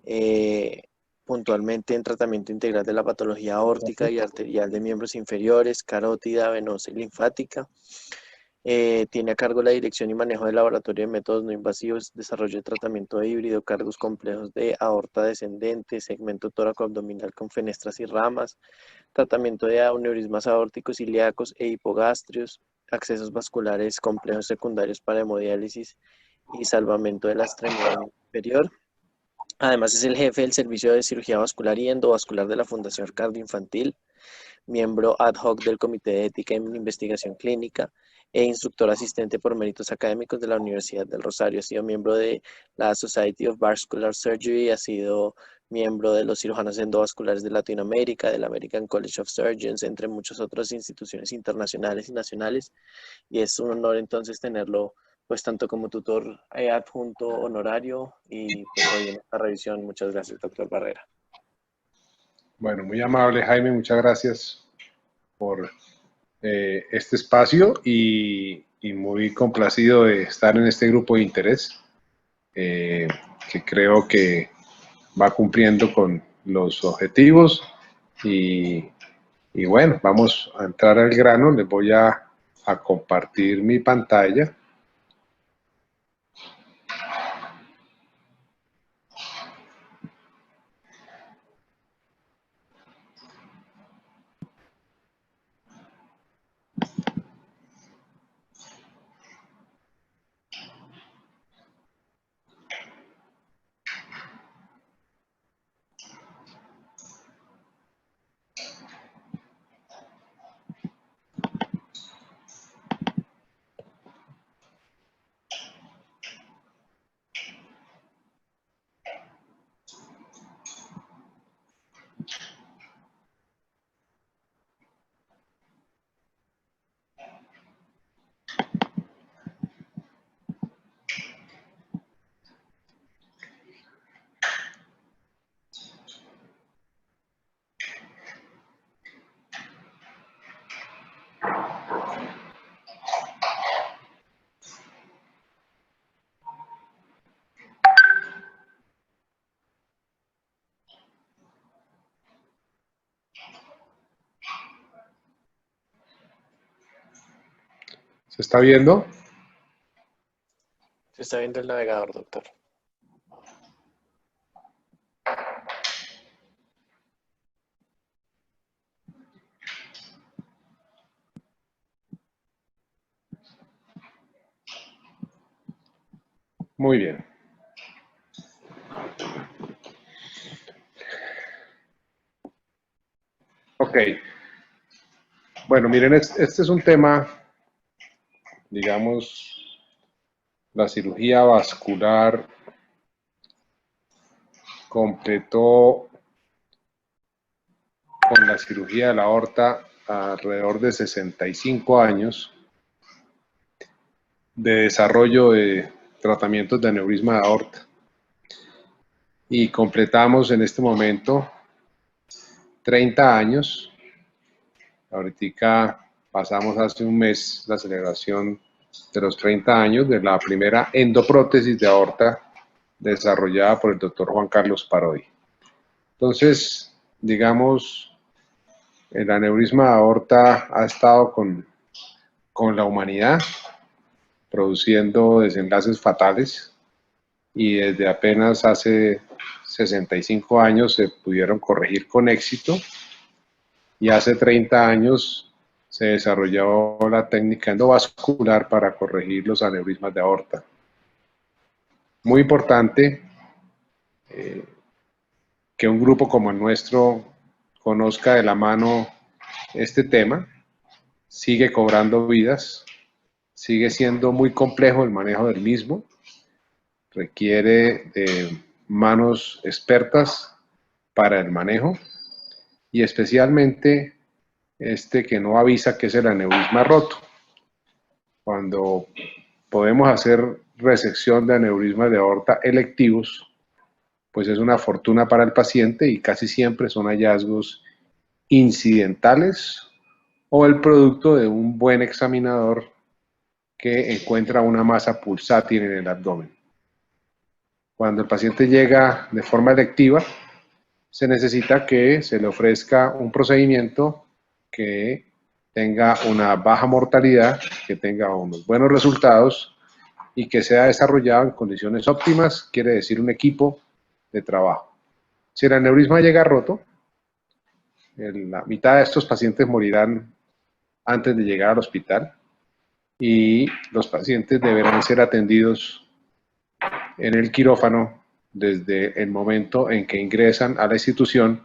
eh, puntualmente en tratamiento integral de la patología aórtica y arterial de miembros inferiores, carótida, venosa y linfática. Tiene a cargo la dirección y manejo del laboratorio de métodos no invasivos, desarrollo de tratamiento híbrido, cargos complejos de aorta descendente, segmento tóraco-abdominal con fenestras y ramas, tratamiento de aneurismas aórticos ilíacos e hipogastrios, accesos vasculares complejos secundarios para hemodiálisis y salvamento de la extremidad inferior. Además es el jefe del servicio de cirugía vascular y endovascular de la Fundación Cardioinfantil, miembro ad hoc del Comité de Ética en Investigación Clínica e instructor asistente por méritos académicos de la Universidad del Rosario. Ha sido miembro de la Society of Vascular Surgery, ha sido miembro de los cirujanos endovasculares de Latinoamérica, del American College of Surgeons, entre muchas otras instituciones internacionales y nacionales. Y es un honor entonces tenerlo pues tanto como tutor adjunto honorario y pues hoy en esta revisión. Muchas gracias, doctor Barrera. Bueno, muy amable, Jaime, muchas gracias por este espacio y muy complacido de estar en este grupo de interés que creo que va cumpliendo con los objetivos y bueno, vamos a entrar al grano. Les voy a compartir mi pantalla. ¿Se está viendo? Se está viendo el navegador, doctor. Muy bien. Ok. Bueno, miren, este es un tema, digamos, la cirugía vascular completó con la cirugía de la aorta alrededor de 65 años de desarrollo de tratamientos de aneurisma de aorta. Y completamos en este momento 30 años. Ahorita pasamos hace un mes la celebración de los 30 años de la primera endoprótesis de aorta desarrollada por el doctor Juan Carlos Parodi. Entonces, digamos, el aneurisma de aorta ha estado con la humanidad produciendo desenlaces fatales y desde apenas hace 65 años se pudieron corregir con éxito y hace 30 años se desarrolló la técnica endovascular para corregir los aneurismas de aorta. Muy importante que un grupo como el nuestro conozca de la mano este tema. Sigue cobrando vidas, sigue siendo muy complejo el manejo del mismo, requiere de manos expertas para el manejo y especialmente este que no avisa que es el aneurisma roto. Cuando podemos hacer resección de aneurismas de aorta electivos, pues es una fortuna para el paciente y casi siempre son hallazgos incidentales o el producto de un buen examinador que encuentra una masa pulsátil en el abdomen. Cuando el paciente llega de forma electiva, se necesita que se le ofrezca un procedimiento que tenga una baja mortalidad, que tenga unos buenos resultados y que sea desarrollado en condiciones óptimas, quiere decir un equipo de trabajo. Si el aneurisma llega roto, la mitad de estos pacientes morirán antes de llegar al hospital y los pacientes deberán ser atendidos en el quirófano desde el momento en que ingresan a la institución.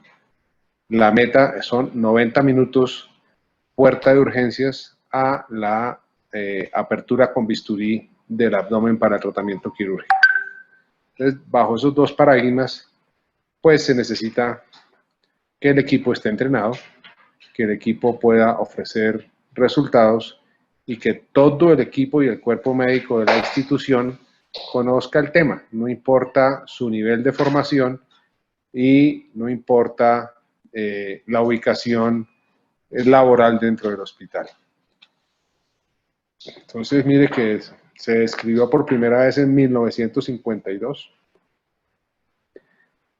La meta son 90 minutos puerta de urgencias a la apertura con bisturí del abdomen para el tratamiento quirúrgico. Entonces, bajo esos dos paradigmas, pues se necesita que el equipo esté entrenado, que el equipo pueda ofrecer resultados y que todo el equipo y el cuerpo médico de la institución conozca el tema, no importa su nivel de formación y no importa la ubicación laboral dentro del hospital. Entonces, mire que se describió por primera vez en 1952.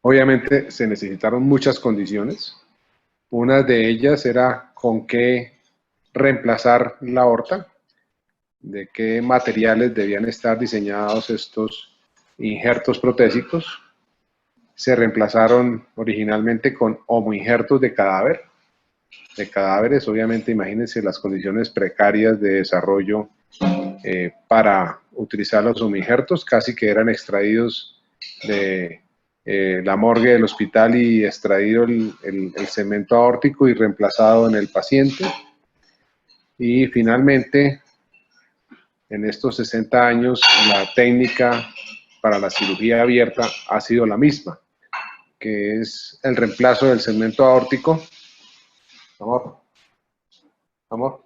Obviamente se necesitaron muchas condiciones. Una de ellas era con qué reemplazar la aorta, de qué materiales debían estar diseñados estos injertos protésicos. Se reemplazaron originalmente con homoinjertos de cadáveres, obviamente imagínense las condiciones precarias de desarrollo para utilizar los homoinjertos, casi que eran extraídos de la morgue del hospital y extraído el cemento aórtico y reemplazado en el paciente. Y finalmente, en estos 60 años, la técnica para la cirugía abierta ha sido la misma, que es el reemplazo del cemento aórtico. Amor.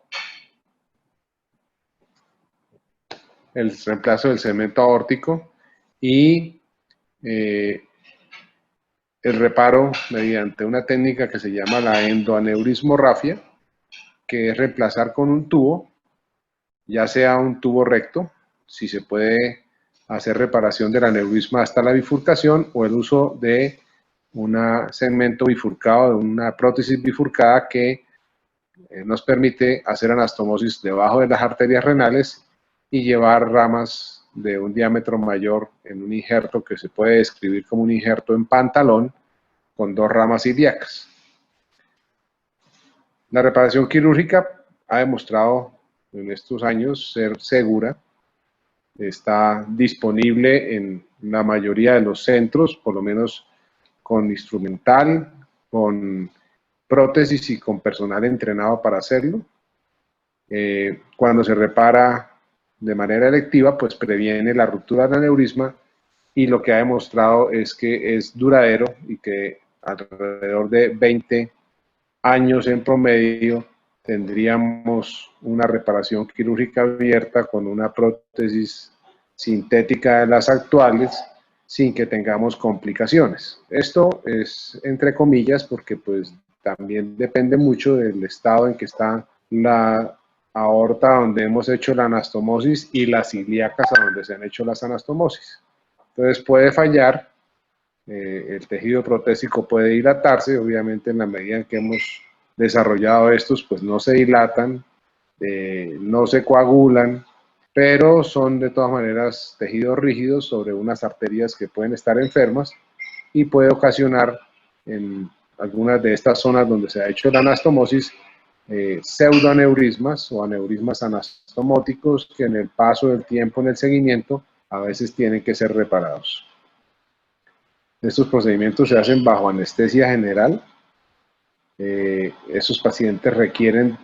El reemplazo del cemento aórtico y el reparo mediante una técnica que se llama la endoaneurismorrafia, que es reemplazar con un tubo, ya sea un tubo recto, si se puede hacer reparación del aneurisma hasta la bifurcación, o el uso de un segmento bifurcado, de una prótesis bifurcada que nos permite hacer anastomosis debajo de las arterias renales y llevar ramas de un diámetro mayor en un injerto que se puede describir como un injerto en pantalón con dos ramas ilíacas. La reparación quirúrgica ha demostrado en estos años ser segura, está disponible en la mayoría de los centros, por lo menos con instrumental, con prótesis y con personal entrenado para hacerlo. Cuando se repara de manera electiva, pues previene la ruptura del aneurisma y lo que ha demostrado es que es duradero y que alrededor de 20 años en promedio tendríamos una reparación quirúrgica abierta con una prótesis sintética de las actuales sin que tengamos complicaciones. Esto es entre comillas porque pues también depende mucho del estado en que está la aorta donde hemos hecho la anastomosis y las ilíacas a donde se han hecho las anastomosis. Entonces puede fallar, el tejido protésico puede dilatarse, obviamente en la medida en que hemos desarrollado estos, pues no se dilatan, no se coagulan, pero son de todas maneras tejidos rígidos sobre unas arterias que pueden estar enfermas y puede ocasionar en algunas de estas zonas donde se ha hecho la anastomosis pseudoaneurismas o aneurismas anastomóticos que en el paso del tiempo, en el seguimiento, a veces tienen que ser reparados. Estos procedimientos se hacen bajo anestesia general. Esos pacientes requieren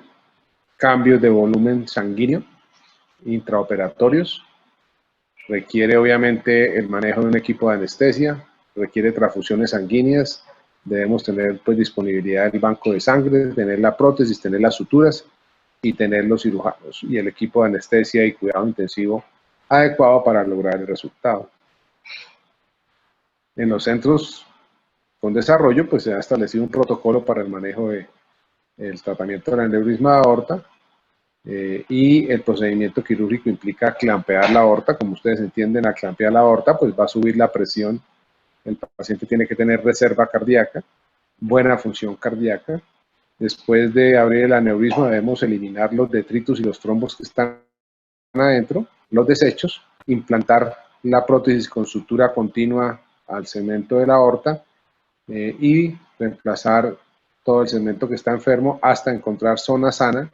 cambios de volumen sanguíneo intraoperatorios, requiere obviamente el manejo de un equipo de anestesia, requiere transfusiones sanguíneas, debemos tener pues disponibilidad del banco de sangre, tener la prótesis, tener las suturas y tener los cirujanos y el equipo de anestesia y cuidado intensivo adecuado para lograr el resultado. En los centros con desarrollo pues se ha establecido un protocolo para el manejo del tratamiento del aneurisma de aorta y el procedimiento quirúrgico implica clampear la aorta. Como ustedes entienden, al clampear la aorta, pues va a subir la presión. El paciente tiene que tener reserva cardíaca, buena función cardíaca. Después de abrir el aneurisma, debemos eliminar los detritus y los trombos que están adentro, los desechos, implantar la prótesis con sutura continua al segmento de la aorta y reemplazar todo el segmento que está enfermo hasta encontrar zona sana.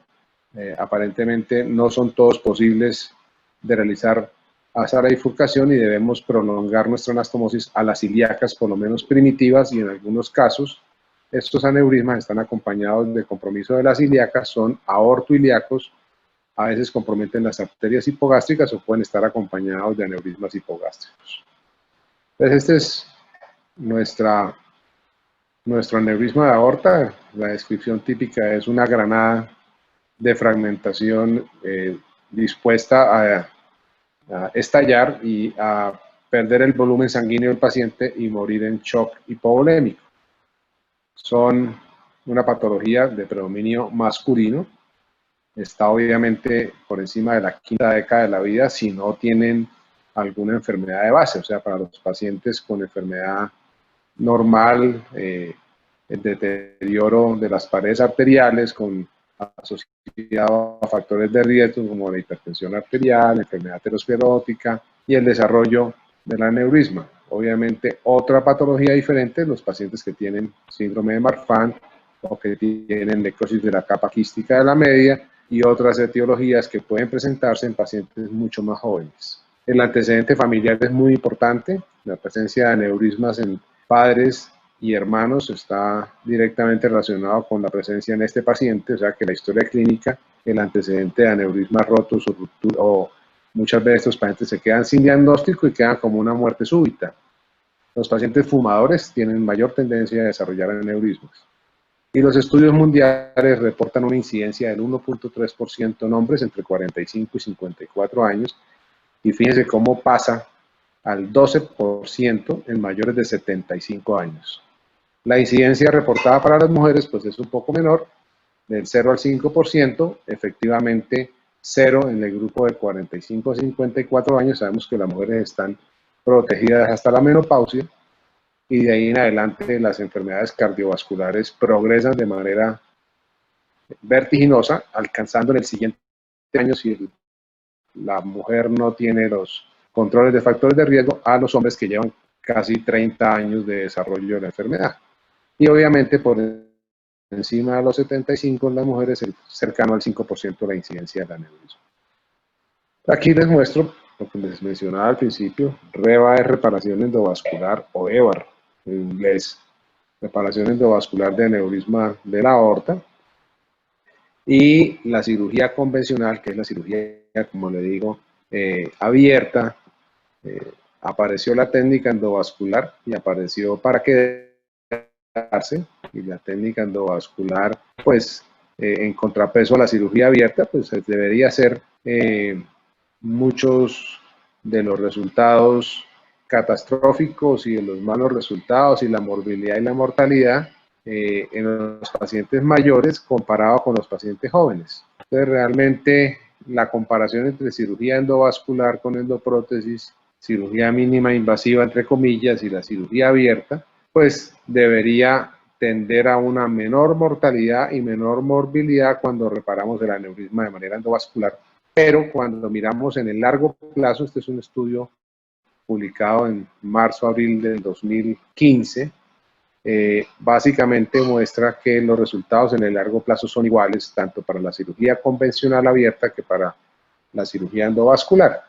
Aparentemente no son todos posibles de realizar hasta la bifurcación y debemos prolongar nuestra anastomosis a las ilíacas, por lo menos primitivas, y en algunos casos estos aneurismas están acompañados de compromiso de las ilíacas, son aortoilíacos, a veces comprometen las arterias hipogástricas o pueden estar acompañados de aneurismas hipogástricos. Entonces este es nuestro aneurisma de aorta. La descripción típica es una granada de fragmentación dispuesta a estallar y a perder el volumen sanguíneo del paciente y morir en shock hipovolémico. Son una patología de predominio masculino. Está obviamente por encima de la quinta década de la vida si no tienen alguna enfermedad de base. O sea, para los pacientes con enfermedad normal, el deterioro de las paredes arteriales con asociado a factores de riesgo como la hipertensión arterial, la enfermedad aterosclerótica y el desarrollo del aneurisma. Obviamente, otra patología diferente, los pacientes que tienen síndrome de Marfan o que tienen necrosis de la capa quística de la media y otras etiologías que pueden presentarse en pacientes mucho más jóvenes. El antecedente familiar es muy importante. La presencia de aneurismas en padres y hermanos está directamente relacionado con la presencia en este paciente, o sea que la historia clínica, el antecedente de aneurismas rotos o ruptura, o muchas veces estos pacientes se quedan sin diagnóstico y quedan como una muerte súbita. Los pacientes fumadores tienen mayor tendencia a desarrollar aneurismas. Y los estudios mundiales reportan una incidencia del 1.3% en hombres entre 45 y 54 años, y fíjense cómo pasa al 12% en mayores de 75 años. La incidencia reportada para las mujeres pues es un poco menor, del 0 al 5%, efectivamente 0 en el grupo de 45 a 54 años. Sabemos que las mujeres están protegidas hasta la menopausia y de ahí en adelante las enfermedades cardiovasculares progresan de manera vertiginosa, alcanzando en el siguiente año, si la mujer no tiene los controles de factores de riesgo, a los hombres que llevan casi 30 años de desarrollo de la enfermedad. Y obviamente por encima de los 75 en las mujeres es cercano al 5% de la incidencia del aneurisma. Aquí les muestro lo que les mencionaba al principio. REVA es reparación endovascular, o EVAR en inglés, reparación endovascular de aneurisma de la aorta. Y la cirugía convencional, que es la cirugía, como le digo, abierta. Apareció la técnica endovascular y apareció para quedarse, y la técnica endovascular, pues, en contrapeso a la cirugía abierta, pues debería ser muchos de los resultados catastróficos y de los malos resultados y la morbilidad y la mortalidad en los pacientes mayores comparado con los pacientes jóvenes. Entonces, realmente la comparación entre cirugía endovascular con endoprótesis, cirugía mínima invasiva, entre comillas, y la cirugía abierta, pues debería tender a una menor mortalidad y menor morbilidad cuando reparamos el aneurisma de manera endovascular. Pero cuando miramos en el largo plazo, este es un estudio publicado en marzo-abril del 2015, básicamente muestra que los resultados en el largo plazo son iguales tanto para la cirugía convencional abierta que para la cirugía endovascular,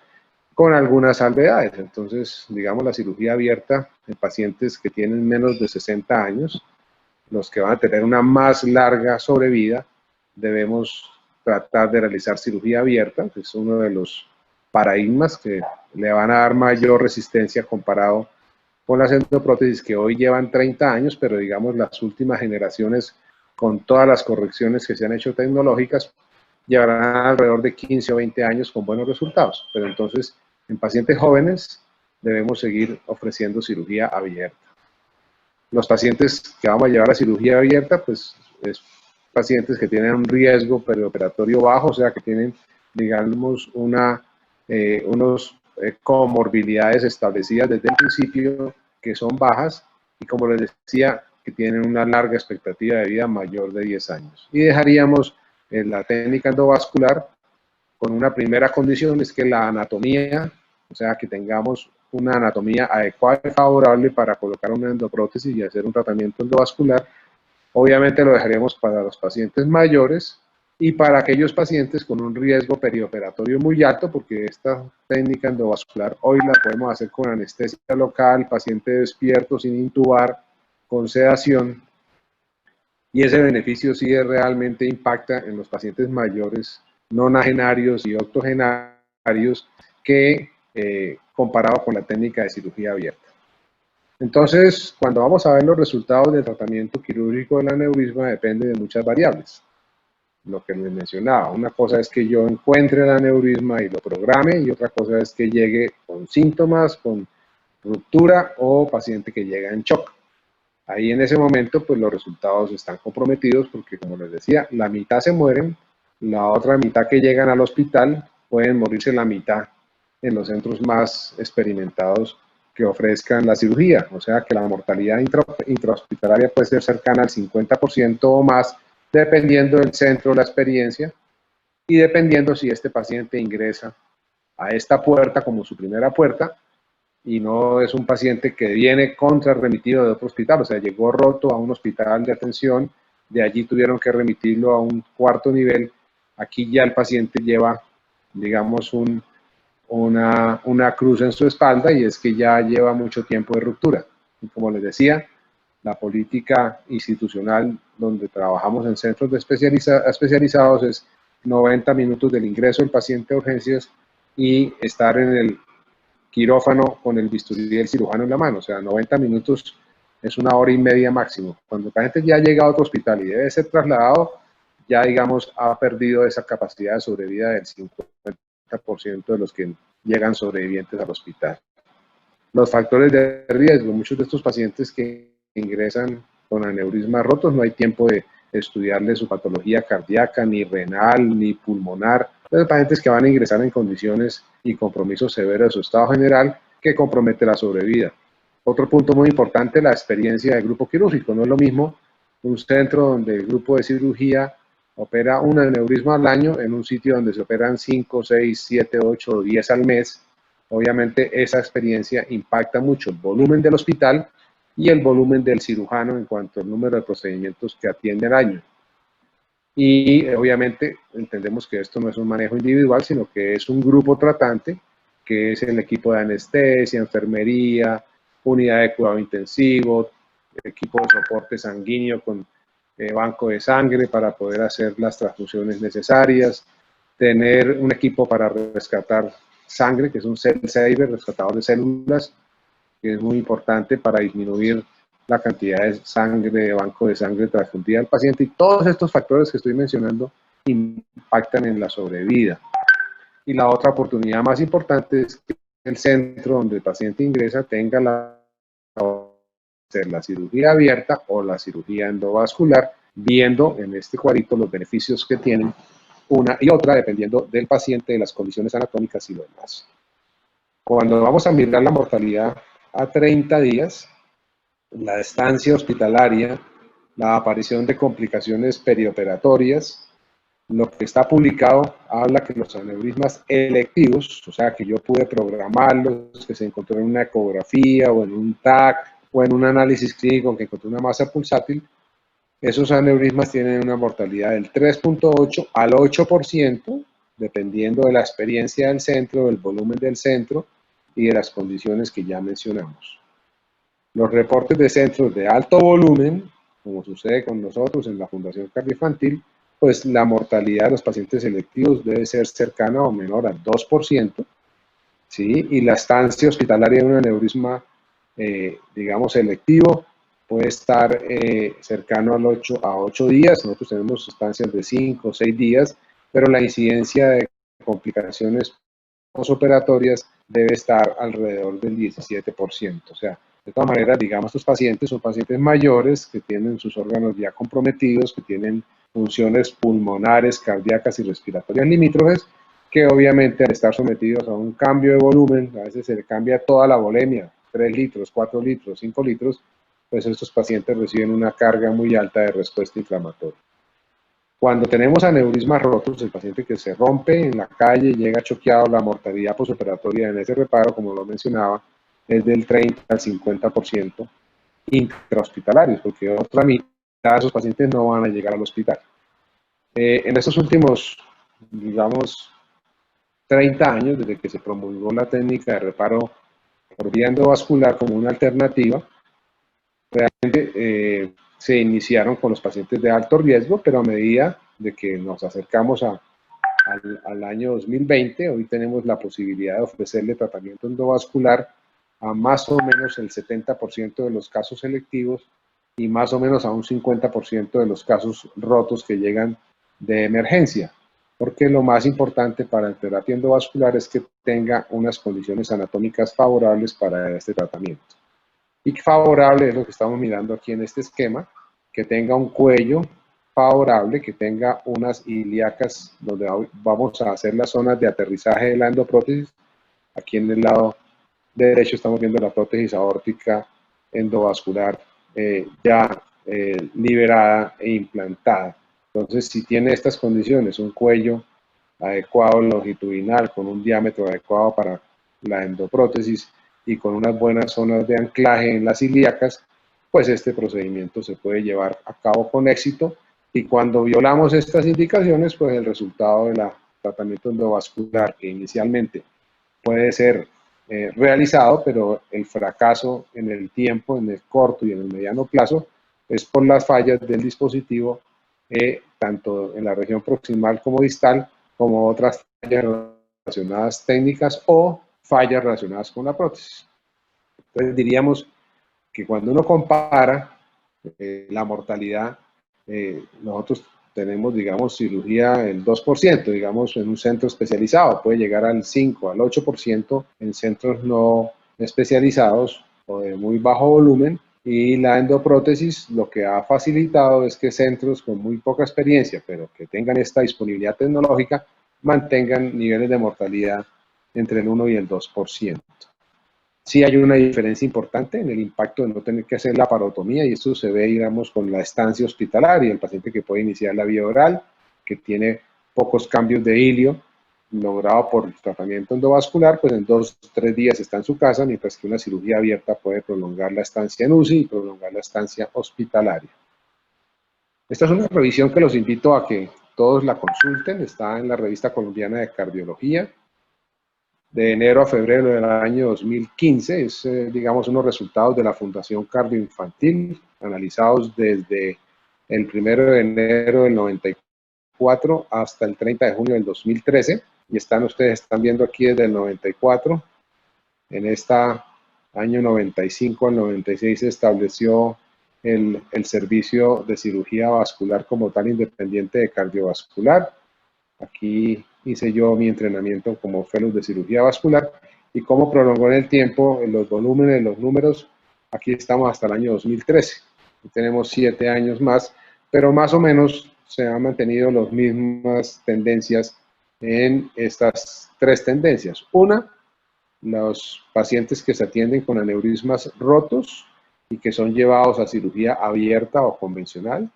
con algunas salvedades. Entonces, digamos, la cirugía abierta en pacientes que tienen menos de 60 años, los que van a tener una más larga sobrevida, debemos tratar de realizar cirugía abierta, que es uno de los paradigmas que le van a dar mayor resistencia comparado con las endoprótesis que hoy llevan 30 años, pero digamos las últimas generaciones, con todas las correcciones que se han hecho tecnológicas, llevarán alrededor de 15 o 20 años con buenos resultados. Pero entonces, en pacientes jóvenes, debemos seguir ofreciendo cirugía abierta. Los pacientes que vamos a llevar a cirugía abierta, pues es pacientes que tienen un riesgo perioperatorio bajo, o sea, que tienen, digamos, unos comorbilidades establecidas desde el principio que son bajas y, como les decía, que tienen una larga expectativa de vida mayor de 10 años. Y dejaríamos la técnica endovascular con una primera condición, es que la anatomía, o sea, que tengamos una anatomía adecuada y favorable para colocar una endoprótesis y hacer un tratamiento endovascular. Obviamente lo dejaríamos para los pacientes mayores y para aquellos pacientes con un riesgo perioperatorio muy alto, porque esta técnica endovascular hoy la podemos hacer con anestesia local, paciente despierto, sin intubar, con sedación, y ese beneficio sí realmente impacta en los pacientes mayores, nonagenarios y octogenarios, que comparado con la técnica de cirugía abierta. Entonces, cuando vamos a ver los resultados del tratamiento quirúrgico del aneurisma, depende de muchas variables. Lo que les mencionaba, una cosa es que yo encuentre el aneurisma y lo programe, y otra cosa es que llegue con síntomas, con ruptura, o paciente que llega en shock. Ahí en ese momento, pues los resultados están comprometidos porque, como les decía, la mitad se mueren, la otra mitad que llegan al hospital pueden morirse la mitad en los centros más experimentados que ofrezcan la cirugía. O sea que la mortalidad intrahospitalaria puede ser cercana al 50% o más, dependiendo del centro, la experiencia, y dependiendo si este paciente ingresa a esta puerta como su primera puerta, y no es un paciente que viene contrarremitido de otro hospital, o sea, llegó roto a un hospital de atención, de allí tuvieron que remitirlo a un cuarto nivel. Aquí ya el paciente lleva, digamos, una cruz en su espalda, y es que ya lleva mucho tiempo de ruptura. Y como les decía, la política institucional donde trabajamos en centros de especializados es 90 minutos del ingreso del paciente a urgencias y estar en el quirófano con el bisturí del cirujano en la mano. O sea, 90 minutos es 1 hora y media máximo. Cuando el paciente ya llega a otro hospital y debe ser trasladado, ya, digamos, ha perdido esa capacidad de sobrevida del 50% de los que llegan sobrevivientes al hospital. Los factores de riesgo: muchos de estos pacientes que ingresan con aneurismas rotos no hay tiempo de estudiarle su patología cardíaca, ni renal, ni pulmonar. Los pacientes que van a ingresar en condiciones y compromisos severos de su estado general que compromete la sobrevida. Otro punto muy importante: la experiencia del grupo quirúrgico. No es lo mismo un centro donde el grupo de cirugía opera un aneurisma al año en un sitio donde se operan 5, 6, 7, 8 o 10 al mes. Obviamente esa experiencia impacta mucho el volumen del hospital y el volumen del cirujano en cuanto al número de procedimientos que atiende al año. Y obviamente entendemos que esto no es un manejo individual, sino que es un grupo tratante, que es el equipo de anestesia, enfermería, unidad de cuidado intensivo, equipo de soporte sanguíneo con banco de sangre para poder hacer las transfusiones necesarias, tener un equipo para rescatar sangre, que es un cell saver, rescatador de células, que es muy importante para disminuir la cantidad de sangre, de banco de sangre transfundida al paciente. Y todos estos factores que estoy mencionando impactan en la sobrevida. Y la otra oportunidad más importante es que el centro donde el paciente ingresa tenga la cirugía abierta o la cirugía endovascular, viendo en este cuadrito los beneficios que tienen una y otra, dependiendo del paciente, de las condiciones anatómicas y lo demás. Cuando vamos a mirar la mortalidad a 30 días, la estancia hospitalaria, la aparición de complicaciones perioperatorias, lo que está publicado habla que los aneurismas electivos, o sea, que yo pude programarlos, que se encontró en una ecografía o en un TAC o en un análisis clínico que encontró una masa pulsátil, esos aneurismas tienen una mortalidad del 3.8 al 8%, dependiendo de la experiencia del centro, del volumen del centro y de las condiciones que ya mencionamos. Los reportes de centros de alto volumen, como sucede con nosotros en la Fundación Cardioinfantil, pues la mortalidad de los pacientes selectivos debe ser cercana o menor al 2%, ¿sí? Y la estancia hospitalaria de un aneurisma, digamos, selectivo, puede estar cercano a 8 días. Nosotros tenemos estancias de 5 o 6 días, pero la incidencia de complicaciones posoperatorias debe estar alrededor del 17%. O sea, de todas maneras, digamos, estos pacientes son pacientes mayores que tienen sus órganos ya comprometidos, que tienen funciones pulmonares, cardíacas y respiratorias limítrofes, que obviamente al estar sometidos a un cambio de volumen, a veces se le cambia toda la volemia, 3 litros, 4 litros, 5 litros, pues estos pacientes reciben una carga muy alta de respuesta inflamatoria. Cuando tenemos aneurismas rotos, el paciente que se rompe en la calle y llega choqueado, la mortalidad posoperatoria en ese reparo, como lo mencionaba, es del 30 al 50% intrahospitalarios, porque otra mitad de esos pacientes no van a llegar al hospital. En estos últimos, digamos, 30 años, desde que se promulgó la técnica de reparo por vía endovascular como una alternativa, realmente se iniciaron con los pacientes de alto riesgo, pero a medida de que nos acercamos al año 2020, hoy tenemos la posibilidad de ofrecerle tratamiento endovascular a más o menos el 70% de los casos selectivos y más o menos a un 50% de los casos rotos que llegan de emergencia, porque lo más importante para la terapia endovascular es que tenga unas condiciones anatómicas favorables para este tratamiento. Y favorable es lo que estamos mirando aquí en este esquema, que tenga un cuello favorable, que tenga unas ilíacas donde vamos a hacer las zonas de aterrizaje de la endoprótesis. Aquí en el lado derecho estamos viendo la prótesis aórtica endovascular ya liberada e implantada. Entonces, si tiene estas condiciones, un cuello adecuado longitudinal, con un diámetro adecuado para la endoprótesis y con unas buenas zonas de anclaje en las ilíacas, pues este procedimiento se puede llevar a cabo con éxito. Y cuando violamos estas indicaciones, pues el resultado del tratamiento endovascular, que inicialmente puede ser realizado, pero el fracaso en el tiempo, en el corto y en el mediano plazo, es por las fallas del dispositivo, tanto en la región proximal como distal, como otras fallas relacionadas técnicas o fallas relacionadas con la prótesis. Entonces diríamos que cuando uno compara la mortalidad, nosotros tenemos, digamos, cirugía el 2%, digamos, en un centro especializado, puede llegar al 5, al 8% en centros no especializados o de muy bajo volumen, y la endoprótesis lo que ha facilitado es que centros con muy poca experiencia, pero que tengan esta disponibilidad tecnológica, mantengan niveles de mortalidad entre el 1 y el 2%. Sí hay una diferencia importante en el impacto de no tener que hacer la parotomía, y esto se ve, digamos, con la estancia hospitalaria, el paciente que puede iniciar la vía oral, que tiene pocos cambios de hilio, logrado por el tratamiento endovascular, pues en 2 o 3 días está en su casa, mientras que una cirugía abierta puede prolongar la estancia en UCI y prolongar la estancia hospitalaria. Esta es una revisión que los invito a que todos la consulten, está en la Revista Colombiana de Cardiología, de enero a febrero del año 2015, es, digamos, unos resultados de la Fundación Cardioinfantil, analizados desde el 1 de enero del 94 hasta el 30 de junio del 2013, y están viendo aquí desde el 94, en este año 95 al 96 se estableció el servicio de cirugía vascular como tal independiente de cardiovascular. Aquí hice yo mi entrenamiento como fellow de cirugía vascular, y cómo prolongó en el tiempo, en los volúmenes, los números. Aquí estamos hasta el año 2013. Tenemos 7 años más, pero más o menos se han mantenido las mismas tendencias en estas 3 tendencias. Una, los pacientes que se atienden con aneurismas rotos y que son llevados a cirugía abierta o convencional.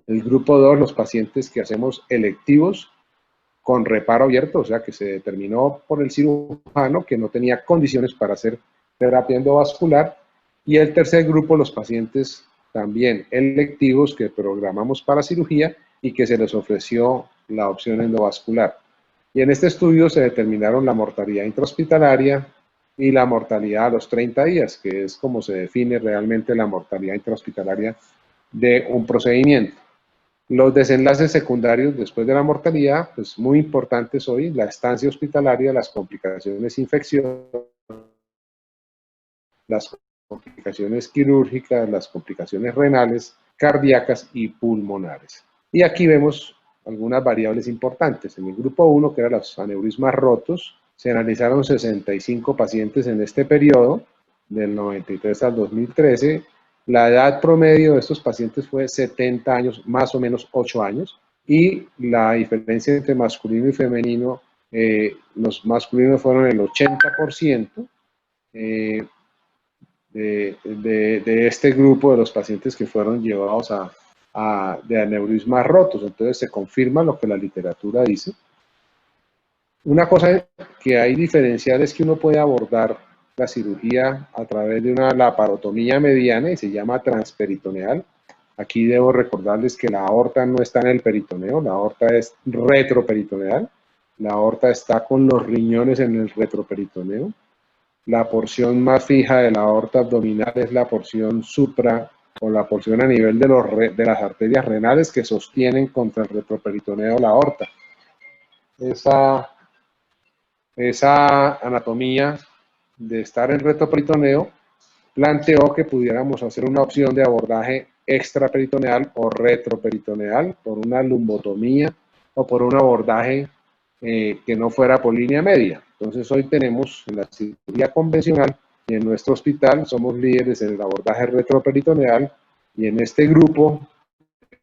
El grupo 2, los pacientes que hacemos electivos con reparo abierto, o sea que se determinó por el cirujano que no tenía condiciones para hacer terapia endovascular. Y el tercer grupo, los pacientes también electivos que programamos para cirugía y que se les ofreció la opción endovascular. Y en este estudio se determinaron la mortalidad intrahospitalaria y la mortalidad a los 30 días, que es como se define realmente la mortalidad intrahospitalaria de un procedimiento. Los desenlaces secundarios después de la mortalidad, pues muy importantes hoy, la estancia hospitalaria, las complicaciones infecciosas, las complicaciones quirúrgicas, las complicaciones renales, cardíacas y pulmonares. Y aquí vemos algunas variables importantes. En el grupo 1, que eran los aneurismas rotos, se analizaron 65 pacientes en este periodo, del 93 al 2013, La edad promedio de estos pacientes fue 70 años, más o menos 8 años, y la diferencia entre masculino y femenino, los masculinos fueron el 80% de este grupo de los pacientes que fueron llevados de aneurismas rotos. Entonces se confirma lo que la literatura dice. Una cosa que hay diferencial es que uno puede abordar la cirugía a través de una laparotomía mediana y se llama transperitoneal. Aquí debo recordarles que la aorta no está en el peritoneo, la aorta es retroperitoneal. La aorta está con los riñones en el retroperitoneo. La porción más fija de la aorta abdominal es la porción supra o la porción a nivel de las arterias renales que sostienen contra el retroperitoneo la aorta. Esa anatomía de estar en retroperitoneo planteó que pudiéramos hacer una opción de abordaje extraperitoneal o retroperitoneal por una lumbotomía o por un abordaje que no fuera por línea media. Entonces hoy tenemos en la cirugía convencional y en nuestro hospital somos líderes en el abordaje retroperitoneal y en este grupo,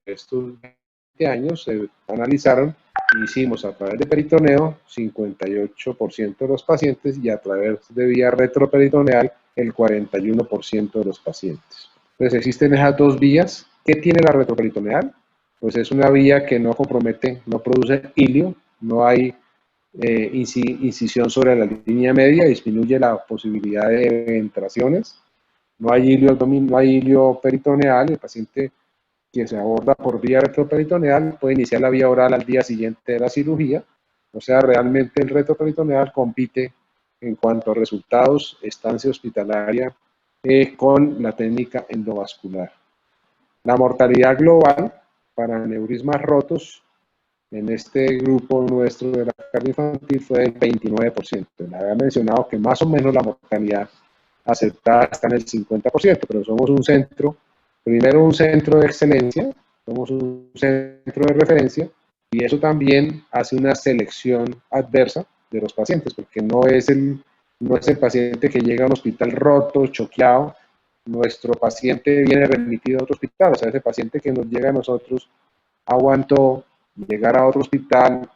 estos 20 años, se analizaron y hicimos a través de peritoneo 58% de los pacientes y a través de vía retroperitoneal el 41% de los pacientes. Entonces existen esas dos vías. ¿Qué tiene la retroperitoneal? Pues es una vía que no compromete, no produce hilio, no hay incisión sobre la línea media, disminuye la posibilidad de ventraciones, no hay hilio abdominal, no hay hilio peritoneal, el paciente que se aborda por vía retroperitoneal puede iniciar la vía oral al día siguiente de la cirugía, o sea, realmente el retroperitoneal compite en cuanto a resultados, estancia hospitalaria con la técnica endovascular. La mortalidad global para aneurismas rotos en este grupo nuestro de la cardio infantil fue del 29%. Le había mencionado que más o menos la mortalidad aceptada está en el 50%, pero somos un centro, primero un centro de excelencia, somos un centro de referencia, y eso también hace una selección adversa de los pacientes, porque no es el paciente que llega a un hospital roto, choqueado. Nuestro paciente viene remitido a otro hospital, o sea, ese paciente que nos llega a nosotros aguantó llegar a otro hospital,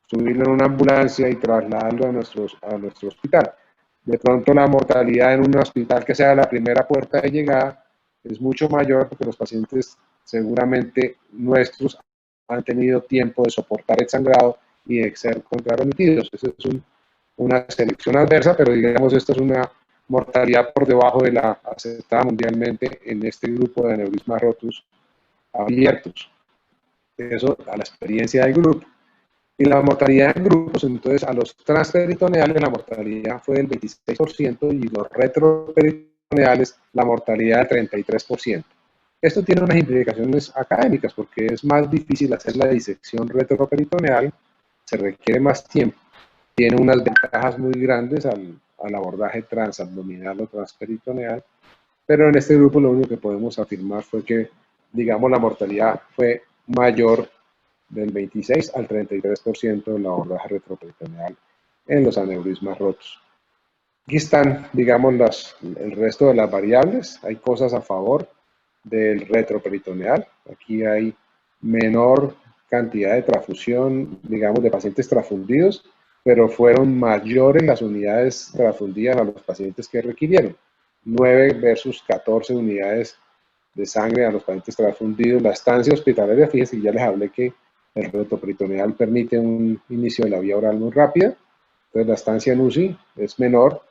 subirlo en una ambulancia y trasladarlo a nuestro hospital. De pronto la mortalidad en un hospital que sea la primera puerta de llegada es mucho mayor porque los pacientes seguramente nuestros han tenido tiempo de soportar el sangrado y de ser contrarremitidos. Esa es una selección adversa, pero digamos esta es una mortalidad por debajo de la aceptada mundialmente en este grupo de aneurismas rotos abiertos. Eso a la experiencia del grupo. Y la mortalidad en grupos, entonces a los transperitoneales la mortalidad fue del 26% y los retroperitoneales la mortalidad del 33%. Esto tiene unas implicaciones académicas porque es más difícil hacer la disección retroperitoneal, se requiere más tiempo, tiene unas ventajas muy grandes al abordaje transabdominal o transperitoneal, pero en este grupo lo único que podemos afirmar fue que, digamos, la mortalidad fue mayor del 26 al 33% del abordaje retroperitoneal en los aneurismas rotos. Aquí están, digamos, el resto de las variables. Hay cosas a favor del retroperitoneal. Aquí hay menor cantidad de transfusión, digamos, de pacientes transfundidos, pero fueron mayores las unidades transfundidas a los pacientes que requirieron. 9 versus 14 unidades de sangre a los pacientes transfundidos. La estancia hospitalaria, fíjense que ya les hablé que el retroperitoneal permite un inicio de la vía oral muy rápida, entonces la estancia en UCI es menor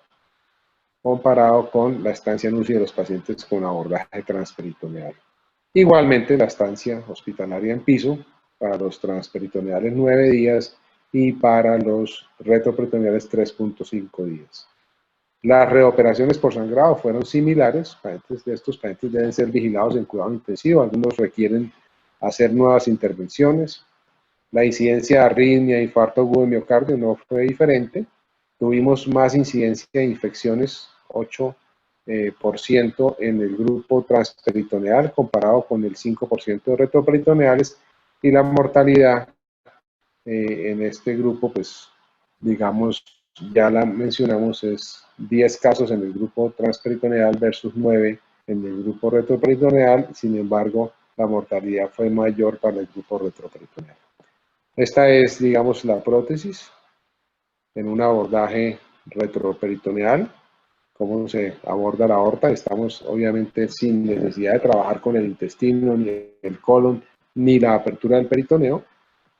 comparado con la estancia en UCI de los pacientes con abordaje transperitoneal. Igualmente la estancia hospitalaria en piso para los transperitoneales 9 días y para los retroperitoneales 3.5 días. Las reoperaciones por sangrado fueron similares. Estos pacientes deben ser vigilados en cuidado intensivo. Algunos requieren hacer nuevas intervenciones. La incidencia de arritmia, infarto agudo de miocardio no fue diferente. Tuvimos más incidencia de infecciones, 8% en el grupo transperitoneal comparado con el 5% de retroperitoneales, y la mortalidad en este grupo, pues digamos, ya la mencionamos, es 10 casos en el grupo transperitoneal versus 9 en el grupo retroperitoneal, sin embargo, la mortalidad fue mayor para el grupo retroperitoneal. Esta es, digamos, la prótesis en un abordaje retroperitoneal, cómo se aborda la aorta. Estamos obviamente sin necesidad de trabajar con el intestino, ni el colon, ni la apertura del peritoneo.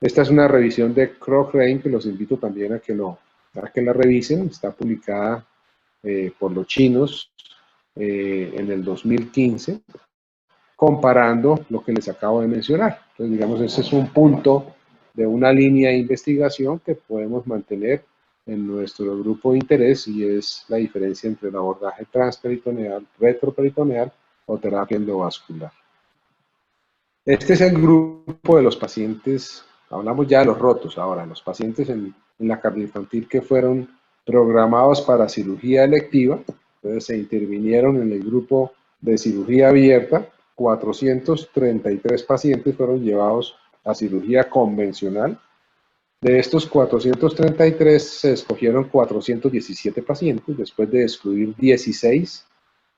Esta es una revisión de Cochrane, que los invito también a que la revisen. Está publicada por los chinos en el 2015, comparando lo que les acabo de mencionar. Entonces, digamos, ese es un punto de una línea de investigación que podemos mantener en nuestro grupo de interés, y es la diferencia entre el abordaje transperitoneal, retroperitoneal o terapia endovascular. Este es el grupo de los pacientes, hablamos ya de los rotos ahora, los pacientes en la cardioinfantil que fueron programados para cirugía electiva. Entonces se intervinieron en el grupo de cirugía abierta. 433 pacientes fueron llevados a cirugía convencional. De estos 433 se escogieron 417 pacientes después de excluir 16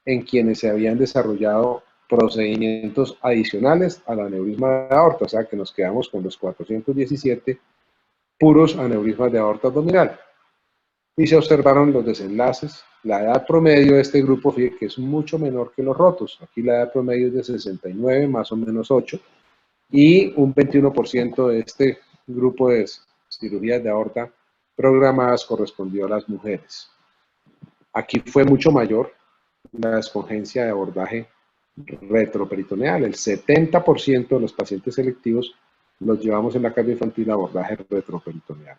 en quienes se habían desarrollado procedimientos adicionales al aneurisma de aorta, o sea que nos quedamos con los 417 puros aneurismas de aorta abdominal. Y se observaron los desenlaces. La edad promedio de este grupo, fíjate que es mucho menor que los rotos. Aquí la edad promedio es de 69, más o menos 8, y un 21% de este grupo de cirugías de aorta programadas correspondió a las mujeres. Aquí fue mucho mayor la escogencia de abordaje retroperitoneal. El 70% de los pacientes selectivos los llevamos en la cardioinfantil a abordaje retroperitoneal.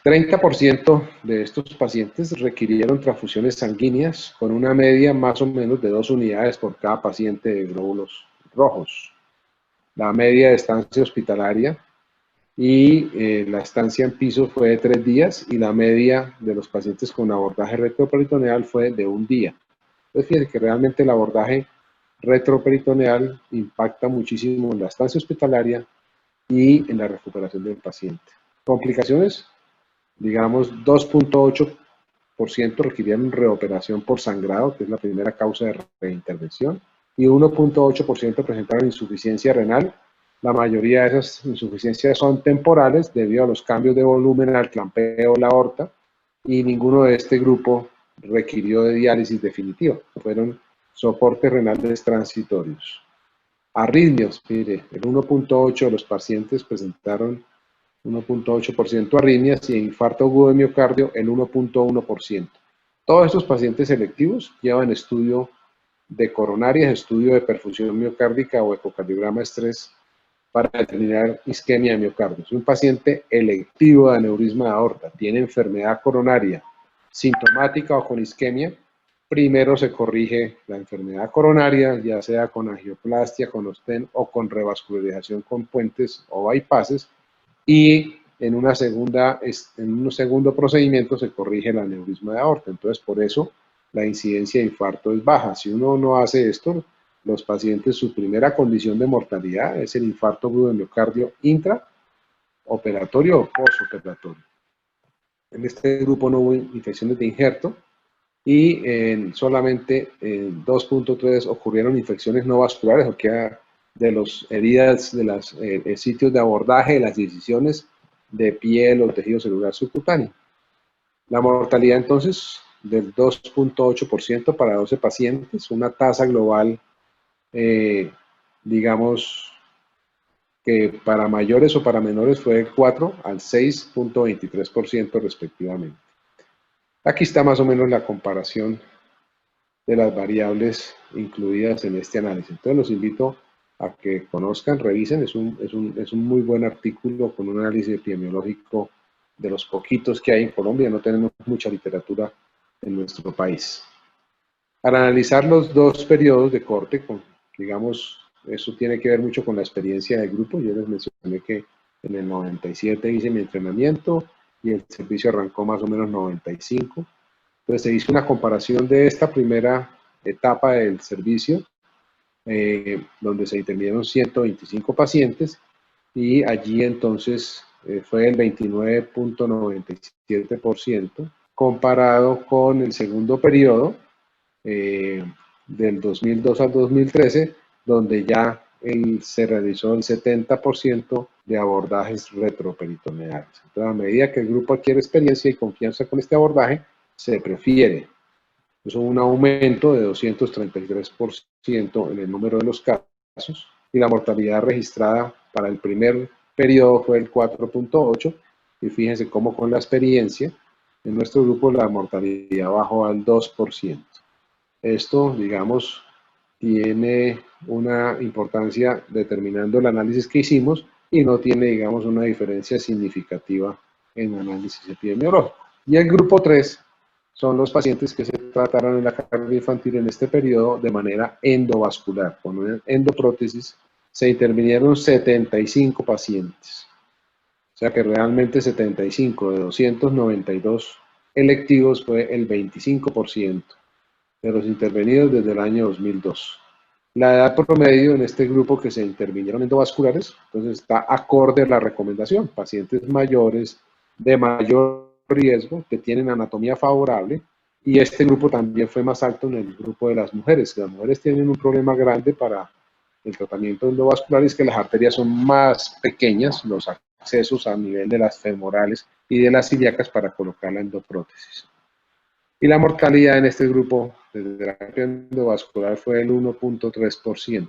30% de estos pacientes requirieron transfusiones sanguíneas con una media más o menos de 2 unidades por cada paciente de glóbulos rojos. La media de estancia hospitalaria y la estancia en piso fue de 3 días, y la media de los pacientes con abordaje retroperitoneal fue de 1 día. Entonces, fíjense que realmente el abordaje retroperitoneal impacta muchísimo en la estancia hospitalaria y en la recuperación del paciente. Complicaciones, digamos, 2.8% requirieron reoperación por sangrado, que es la primera causa de reintervención, y 1.8% presentaron insuficiencia renal. La mayoría de esas insuficiencias son temporales debido a los cambios de volumen al clampeo de la aorta, y ninguno de este grupo requirió de diálisis definitiva. Fueron soportes renales transitorios. Arritmias, mire, el 1.8% de los pacientes presentaron 1.8% arritmias, y infarto agudo de miocardio el 1.1%. Todos estos pacientes selectivos llevan estudio de coronarias, estudio de perfusión miocárdica o ecocardiograma estrés para determinar isquemia de miocardio. Es un paciente electivo de aneurisma de aorta, tiene enfermedad coronaria sintomática o con isquemia. Primero se corrige la enfermedad coronaria, ya sea con angioplastia, con stent o con revascularización con puentes o bypasses, y en un segundo procedimiento se corrige el aneurisma de aorta. Entonces, por eso la incidencia de infarto es baja. Si uno no hace esto, los pacientes, su primera condición de mortalidad es el infarto agudo de miocardio intraoperatorio o postoperatorio. En este grupo no hubo infecciones de injerto, y solamente en 2.3 ocurrieron infecciones no vasculares, o sea, de las heridas de los sitios de abordaje, de las incisiones de piel o tejido celular subcutáneo. La mortalidad entonces del 2.8% para 12 pacientes, una tasa global, digamos, que para mayores o para menores fue del 4 al 6.23% respectivamente. Aquí está más o menos la comparación de las variables incluidas en este análisis. Entonces los invito a que conozcan, revisen. Es un muy buen artículo con un análisis epidemiológico de los poquitos que hay en Colombia. No tenemos mucha literatura en nuestro país. Para analizar los dos periodos de corte, digamos, eso tiene que ver mucho con la experiencia del grupo. Yo les mencioné que en el 97 hice mi entrenamiento y el servicio arrancó más o menos 95. Entonces se hizo una comparación de esta primera etapa del servicio, donde se intervinieron 125 pacientes, y allí entonces fue el 29.97%, comparado con el segundo periodo, del 2002 al 2013, donde ya se realizó el 70% de abordajes retroperitoneales. Entonces, a medida que el grupo adquiere experiencia y confianza con este abordaje, se prefiere. Eso es un aumento de 233% en el número de los casos, y la mortalidad registrada para el primer periodo fue el 4.8, y fíjense cómo con la experiencia, en nuestro grupo la mortalidad bajó al 2%. Esto, digamos, tiene una importancia determinando el análisis que hicimos y no tiene, digamos, una diferencia significativa en análisis epidemiológico. Y el grupo 3 son los pacientes que se trataron en la carga infantil en este periodo de manera endovascular. Con una endoprótesis se intervinieron 75 pacientes. O sea que realmente 75 de 292 electivos fue el 25% de los intervenidos desde el año 2002. La edad promedio en este grupo que se intervinieron endovasculares, entonces está acorde a la recomendación, pacientes mayores de mayor riesgo que tienen anatomía favorable, y este grupo también fue más alto en el grupo de las mujeres. Las mujeres tienen un problema grande para el tratamiento endovascular, es que las arterias son más pequeñas, los accesos a nivel de las femorales y de las ilíacas para colocar la endoprótesis. Y la mortalidad en este grupo de terapia endovascular fue del 1.3%.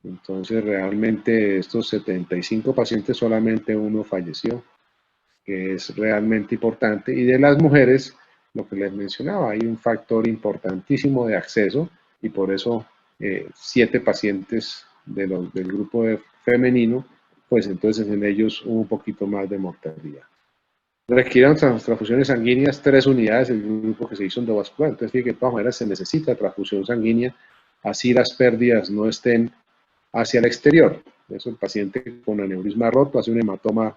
Entonces, realmente de estos 75 pacientes, solamente uno falleció, que es realmente importante. Y de las mujeres, lo que les mencionaba, hay un factor importantísimo de acceso, y por eso 7 pacientes del grupo femenino, pues entonces en ellos hubo un poquito más de mortalidad. Requirieron transfusiones sanguíneas 3 unidades el grupo que se hizo endovascular. Entonces, fíjense que de todas maneras se necesita transfusión sanguínea, así las pérdidas no estén hacia el exterior. Eso, el paciente con aneurisma roto hace un hematoma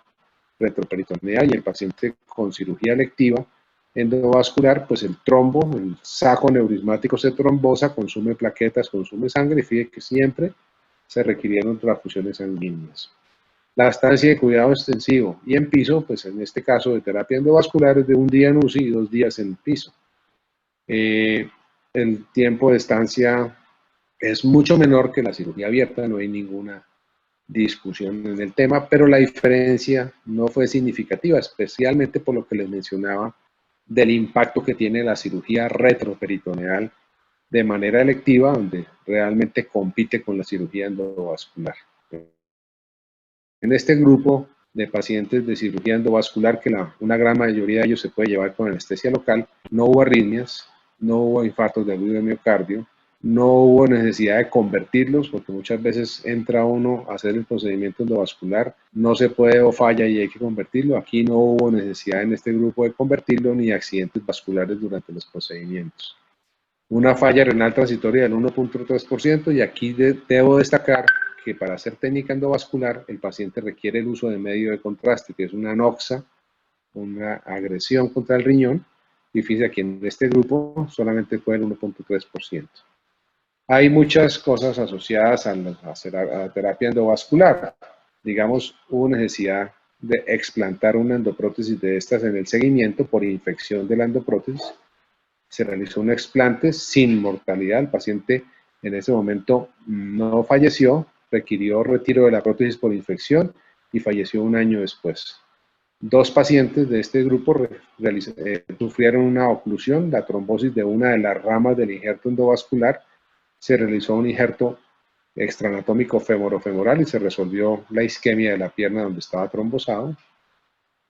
retroperitoneal, y el paciente con cirugía electiva endovascular, pues el trombo, el saco neurismático se trombosa, consume plaquetas, consume sangre, y fíjense que siempre se requirieron transfusiones sanguíneas. La estancia de cuidado extensivo y en piso, pues en este caso de terapia endovascular, es de 1 día en UCI y 2 días en piso. El tiempo de estancia es mucho menor que la cirugía abierta, no hay ninguna discusión en el tema, pero la diferencia no fue significativa, especialmente por lo que les mencionaba del impacto que tiene la cirugía retroperitoneal de manera electiva, donde realmente compite con la cirugía endovascular. En este grupo de pacientes de cirugía endovascular, que una gran mayoría de ellos se puede llevar con anestesia local, no hubo arritmias, no hubo infartos de agudo de miocardio, no hubo necesidad de convertirlos, porque muchas veces entra uno a hacer el procedimiento endovascular, no se puede o falla y hay que convertirlo. Aquí no hubo necesidad en este grupo de convertirlo, ni accidentes vasculares durante los procedimientos. Una falla renal transitoria del 1.3%, y aquí debo destacar que para hacer técnica endovascular el paciente requiere el uso de medio de contraste, que es una anoxa, una agresión contra el riñón, y fíjense aquí en este grupo solamente fue el 1.3%. Hay muchas cosas asociadas a la terapia endovascular. Digamos, hubo necesidad de explantar una endoprótesis de estas en el seguimiento por infección de la endoprótesis. Se realizó un explante sin mortalidad. El paciente en ese momento no falleció, requirió retiro de la prótesis por infección y falleció 1 año después. 2 pacientes de este grupo sufrieron una oclusión, la trombosis de una de las ramas del injerto endovascular. Se realizó un injerto extraanatómico femoral y se resolvió la isquemia de la pierna donde estaba trombosado.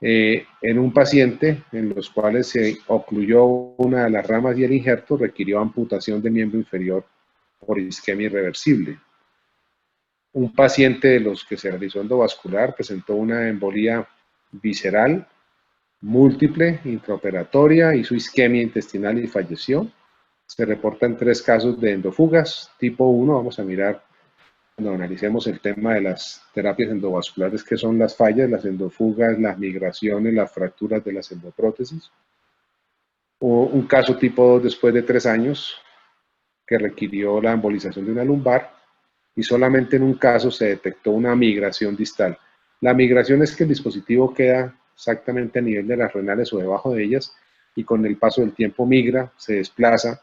En un paciente en los cuales se ocluyó una de las ramas y el injerto, requirió amputación del miembro inferior por isquemia irreversible. Un paciente de los que se realizó endovascular presentó una embolía visceral múltiple intraoperatoria, hizo isquemia intestinal y falleció. Se reportan 3 casos de endofugas tipo 1. Vamos a mirar cuando analicemos el tema de las terapias endovasculares, que son las fallas, las endofugas, las migraciones, las fracturas de las endoprótesis. Hubo un caso tipo 2 después de 3 años que requirió la embolización de una lumbar, y solamente en un caso se detectó una migración distal. La migración es que el dispositivo queda exactamente a nivel de las renales o debajo de ellas, y con el paso del tiempo migra, se desplaza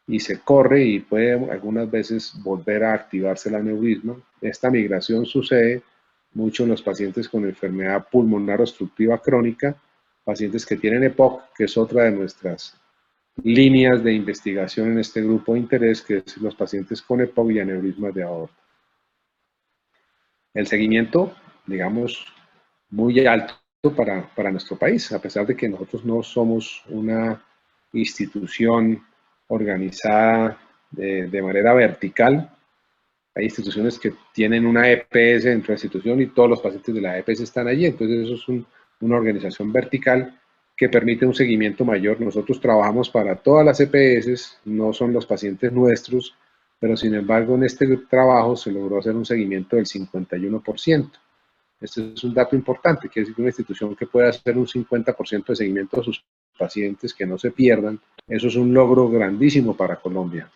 y se corre y puede algunas veces volver a activarse el aneurisma. Esta migración sucede mucho en los pacientes con enfermedad pulmonar obstructiva crónica, pacientes que tienen EPOC, que es otra de nuestras líneas de investigación en este grupo de interés, que es los pacientes con EPOC y aneurismas de aorta. El seguimiento, digamos, muy alto para nuestro país, a pesar de que nosotros no somos una institución organizada de manera vertical. Hay instituciones que tienen una EPS dentro de la institución y todos los pacientes de la EPS están allí, entonces eso es una organización vertical que permite un seguimiento mayor. Nosotros trabajamos para todas las EPS, no son los pacientes nuestros, pero sin embargo en este trabajo se logró hacer un seguimiento del 51%. Este es un dato importante, quiere decir que una institución que pueda hacer un 50% de seguimiento a sus pacientes, que no se pierdan, eso es un logro grandísimo para Colombia.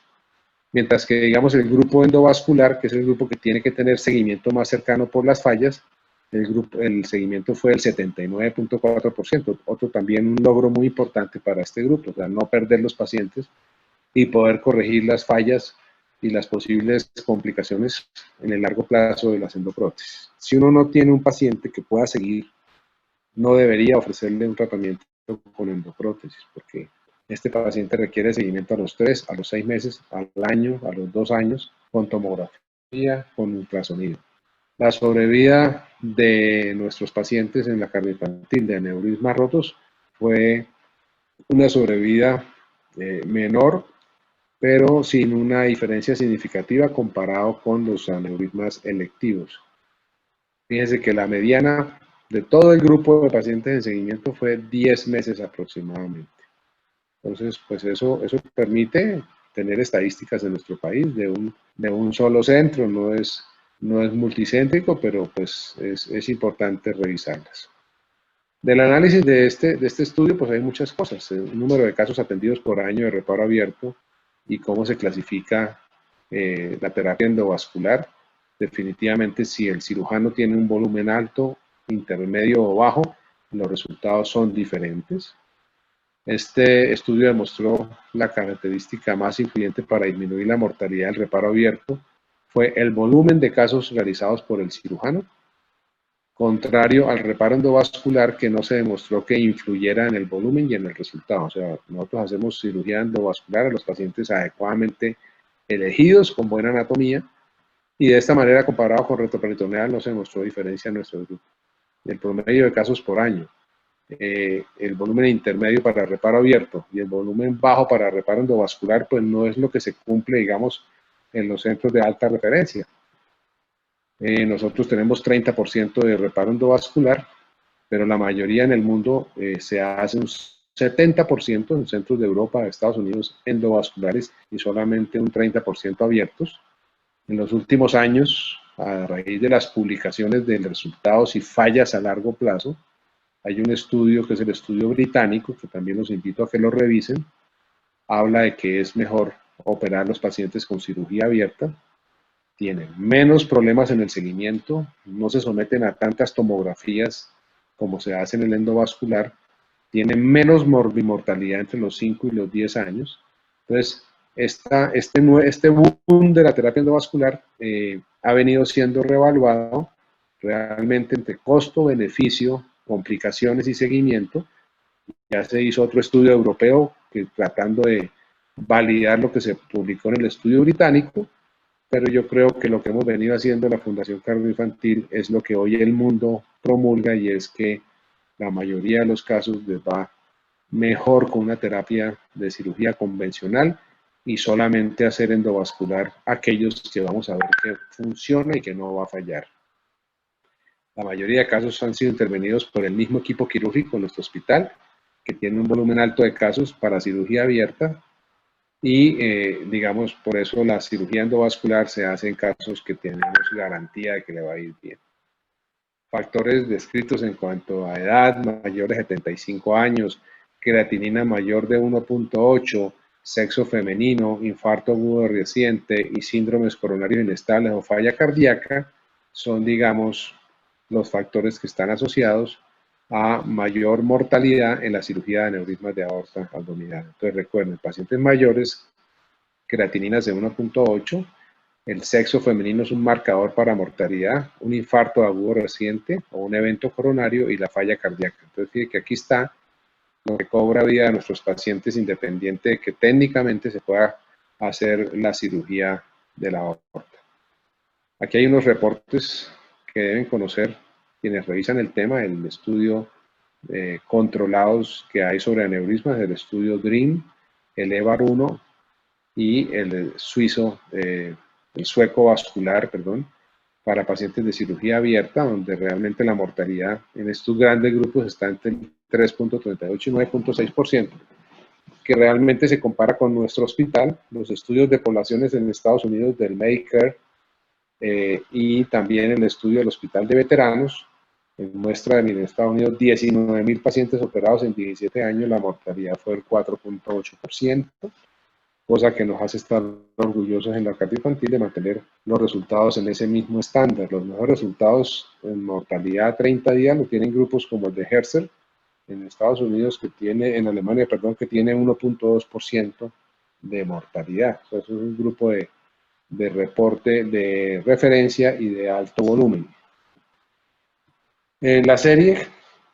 Mientras que, digamos, el grupo endovascular, que es el grupo que tiene que tener seguimiento más cercano por las fallas, el seguimiento fue del 79.4%, otro también un logro muy importante para este grupo, o sea, no perder los pacientes y poder corregir las fallas y las posibles complicaciones en el largo plazo de las endoprótesis. Si uno no tiene un paciente que pueda seguir, no debería ofrecerle un tratamiento con endoprótesis, porque este paciente requiere seguimiento a los 3, a los 6 meses, al año, a los 2 años, con tomografía, con ultrasonido. La sobrevida de nuestros pacientes en la cardioinfantil de aneurismas rotos fue una sobrevida menor, pero sin una diferencia significativa comparado con los aneurismas electivos. Fíjense que la mediana de todo el grupo de pacientes en seguimiento fue 10 meses aproximadamente. Entonces, pues eso permite tener estadísticas en nuestro país de un solo centro, no es multicéntrico, pero pues es importante revisarlas. Del análisis de este estudio, pues hay muchas cosas, el número de casos atendidos por año de reparo abierto y cómo se clasifica la terapia endovascular. Definitivamente, si el cirujano tiene un volumen alto, intermedio o bajo, los resultados son diferentes. Este estudio demostró la característica más influyente para disminuir la mortalidad del reparo abierto fue el volumen de casos realizados por el cirujano, contrario al reparo endovascular, que no se demostró que influyera en el volumen y en el resultado. O sea, nosotros hacemos cirugía endovascular a los pacientes adecuadamente elegidos, con buena anatomía, y de esta manera, comparado con retroperitoneal, no se demostró diferencia en nuestro grupo. El promedio de casos por año, el volumen intermedio para reparo abierto y el volumen bajo para reparo endovascular, pues no es lo que se cumple, digamos, en los centros de alta referencia. Nosotros tenemos 30% de reparo endovascular, pero la mayoría en el mundo se hace un 70% en centros de Europa, de Estados Unidos, endovasculares y solamente un 30% abiertos. En los últimos años, a raíz de las publicaciones de resultados y fallas a largo plazo, hay un estudio que es el estudio británico, que también los invito a que lo revisen, habla de que es mejor operar los pacientes con cirugía abierta, tienen menos problemas en el seguimiento, no se someten a tantas tomografías como se hace en el endovascular, tienen menos mortalidad entre los 5 y los 10 años. Entonces, este boom de la terapia endovascular ha venido siendo reevaluado realmente entre costo, beneficio, complicaciones y seguimiento. Ya se hizo otro estudio europeo tratando de validar lo que se publicó en el estudio británico, pero yo creo que lo que hemos venido haciendo en la Fundación Cardioinfantil es lo que hoy el mundo promulga, y es que la mayoría de los casos les va mejor con una terapia de cirugía convencional y solamente hacer endovascular aquellos que vamos a ver que funciona y que no va a fallar. La mayoría de casos han sido intervenidos por el mismo equipo quirúrgico en nuestro hospital, que tiene un volumen alto de casos para cirugía abierta, y digamos, por eso la cirugía endovascular se hace en casos que tenemos garantía de que le va a ir bien. Factores descritos en cuanto a edad, mayores de 75 años, creatinina mayor de 1.8, sexo femenino, infarto agudo reciente y síndromes coronarios inestables o falla cardíaca, son, digamos, los factores que están asociados a mayor mortalidad en la cirugía de aneurismas de aorta abdominal. Entonces recuerden, pacientes mayores creatininas de 1.8. El sexo femenino es un marcador para mortalidad, un infarto agudo reciente o un evento coronario y la falla cardíaca. Entonces, fíjate que aquí está lo que cobra vida de nuestros pacientes independiente de que técnicamente se pueda hacer la cirugía de la aorta. Aquí hay unos reportes que deben conocer quienes revisan el tema, el estudio controlados que hay sobre aneurismas, el estudio DREAM, el EVAR 1 y el suizo, el sueco vascular, perdón, para pacientes de cirugía abierta, donde realmente la mortalidad en estos grandes grupos está entre 3.38 y 9.6%, que realmente se compara con nuestro hospital, los estudios de poblaciones en Estados Unidos del Medicare y también el estudio del Hospital de Veteranos, muestra en Estados Unidos 19.000 pacientes operados en 17 años, la mortalidad fue del 4.8%, cosa que nos hace estar orgullosos en la cardio infantil de mantener los resultados en ese mismo estándar. Los mejores resultados en mortalidad a 30 días lo tienen grupos como el de Herzl en Estados Unidos, que tiene, en Alemania, perdón, que tiene 1.2% de mortalidad. O sea, eso es un grupo de reporte de referencia y de alto volumen. En la serie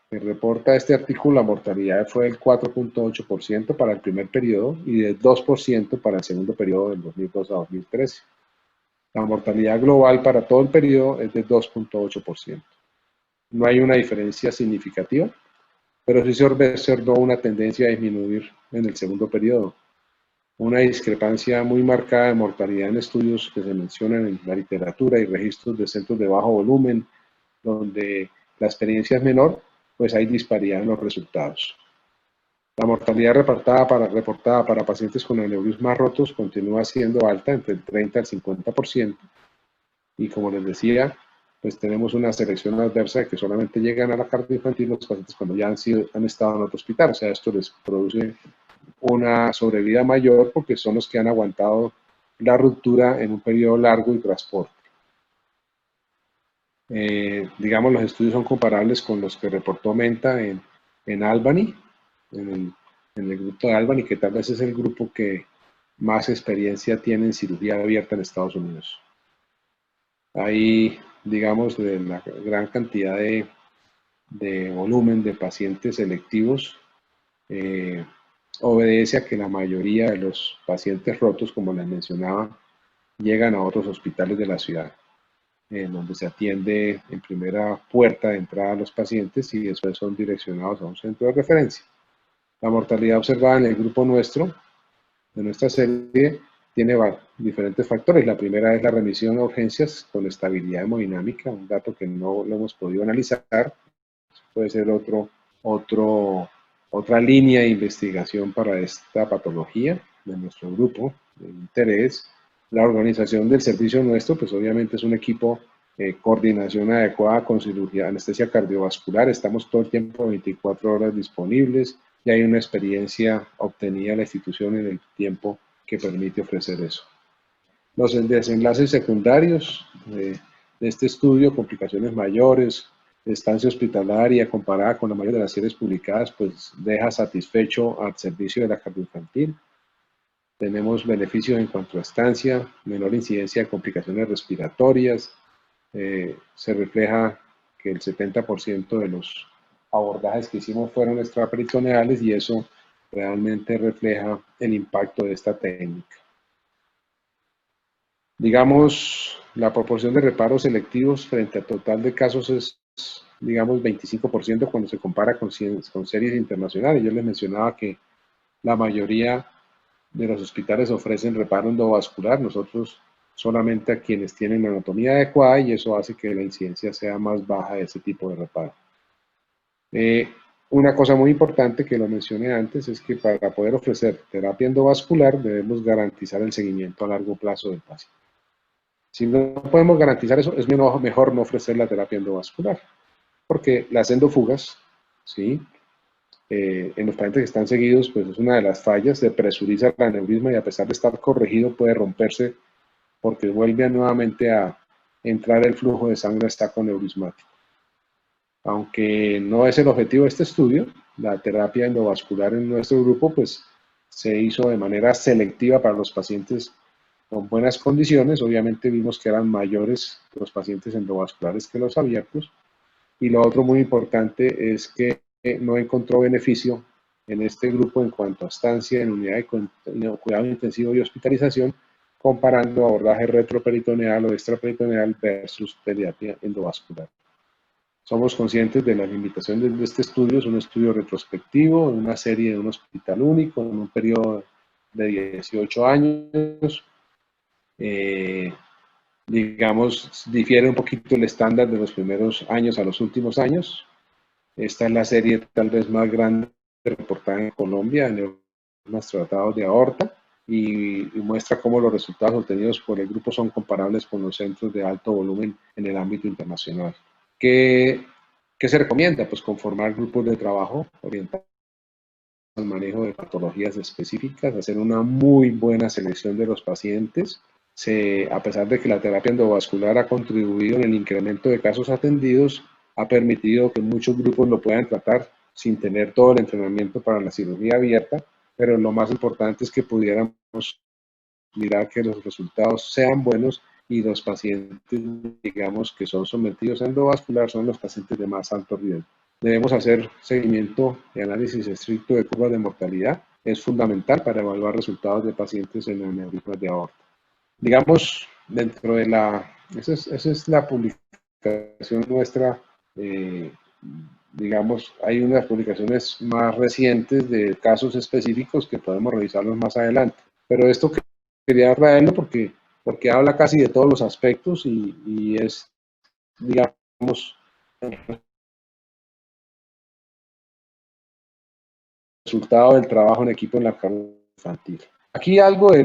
que reporta este artículo, la mortalidad fue del 4.8% para el primer periodo y del 2% para el segundo periodo del 2002 a 2013. La mortalidad global para todo el periodo es de 2.8%. No hay una diferencia significativa, pero sí se observó una tendencia a disminuir en el segundo periodo. Una discrepancia muy marcada de mortalidad en estudios que se mencionan en la literatura y registros de centros de bajo volumen, donde la experiencia es menor, pues hay disparidad en los resultados. La mortalidad reportada para pacientes con aneurismas rotos continúa siendo alta, entre el 30 al 50%, y como les decía, pues tenemos una selección adversa de que solamente llegan a la cardio infantil los pacientes cuando ya han estado en otro hospital, o sea, esto les produce una sobrevida mayor porque son los que han aguantado la ruptura en un periodo largo y transporte. Digamos, los estudios son comparables con los que reportó Menta en Albany, en el grupo de Albany, que tal vez es el grupo que más experiencia tiene en cirugía abierta en Estados Unidos. Hay, digamos, de la gran cantidad de volumen de pacientes selectivos, obedece a que la mayoría de los pacientes rotos, como les mencionaba, llegan a otros hospitales de la ciudad, en donde se atiende en primera puerta de entrada a los pacientes y después son direccionados a un centro de referencia. La mortalidad observada en el grupo nuestro, de nuestra serie, tiene diferentes factores. La primera es la remisión a urgencias con estabilidad hemodinámica, un dato que no lo hemos podido analizar. Puede ser otra línea de investigación para esta patología de nuestro grupo de interés. La organización del servicio nuestro, pues obviamente es un equipo coordinación adecuada con cirugía, anestesia cardiovascular, estamos todo el tiempo 24 horas disponibles y hay una experiencia obtenida en la institución en el tiempo que permite ofrecer eso. Los desenlaces secundarios de este estudio, complicaciones mayores, estancia hospitalaria comparada con la mayoría de las series publicadas, pues deja satisfecho al servicio de la cardioinfantil. Tenemos beneficios en cuanto a estancia, menor incidencia de complicaciones respiratorias, se refleja que el 70% de los abordajes que hicimos fueron extraperitoneales y eso realmente refleja el impacto de esta técnica. Digamos, la proporción de reparos selectivos frente al total de casos es, digamos, 25% cuando se compara con series internacionales. Yo les mencionaba que la mayoría de los hospitales ofrecen reparo endovascular, nosotros solamente a quienes tienen anatomía adecuada y eso hace que la incidencia sea más baja de ese tipo de reparo. Una cosa muy importante que lo mencioné antes es que para poder ofrecer terapia endovascular debemos garantizar el seguimiento a largo plazo del paciente. Si no podemos garantizar eso, es mejor no ofrecer la terapia endovascular, porque las endofugas, ¿sí? En los pacientes que están seguidos, pues es una de las fallas, se presuriza el aneurisma y a pesar de estar corregido puede romperse porque vuelve nuevamente a entrar el flujo de sangre al saco aneurismático. Aunque no es el objetivo de este estudio, la terapia endovascular en nuestro grupo, pues se hizo de manera selectiva para los pacientes con buenas condiciones. Obviamente vimos que eran mayores los pacientes endovasculares que los abiertos. Y lo otro muy importante es que no encontró beneficio en este grupo en cuanto a estancia en unidad de cuidado intensivo y hospitalización, comparando abordaje retroperitoneal o extraperitoneal versus pediatría endovascular. Somos conscientes de las limitaciones de este estudio. Es un estudio retrospectivo, en una serie de un hospital único, en un periodo de 18 años. Digamos, difiere un poquito el estándar de los primeros años a los últimos años. Esta es la serie tal vez más grande reportada en Colombia, en los tratados de aorta, y muestra cómo los resultados obtenidos por el grupo son comparables con los centros de alto volumen en el ámbito internacional. ¿Qué se recomienda? Pues conformar grupos de trabajo orientados al manejo de patologías específicas, hacer una muy buena selección de los pacientes. A pesar de que la terapia endovascular ha contribuido en el incremento de casos atendidos, ha permitido que muchos grupos lo puedan tratar sin tener todo el entrenamiento para la cirugía abierta, pero lo más importante es que pudiéramos mirar que los resultados sean buenos y los pacientes, digamos, que son sometidos a endovascular son los pacientes de más alto riesgo. Debemos hacer seguimiento y análisis estricto de curvas de mortalidad. Es fundamental para evaluar resultados de pacientes en aneurismas de aorta. Digamos, dentro de esa es la publicación nuestra. Digamos, hay unas publicaciones más recientes de casos específicos que podemos revisarlos más adelante. Pero esto quería traerlo porque habla casi de todos los aspectos y es, digamos, resultado del trabajo en equipo en la carrera infantil. Aquí algo de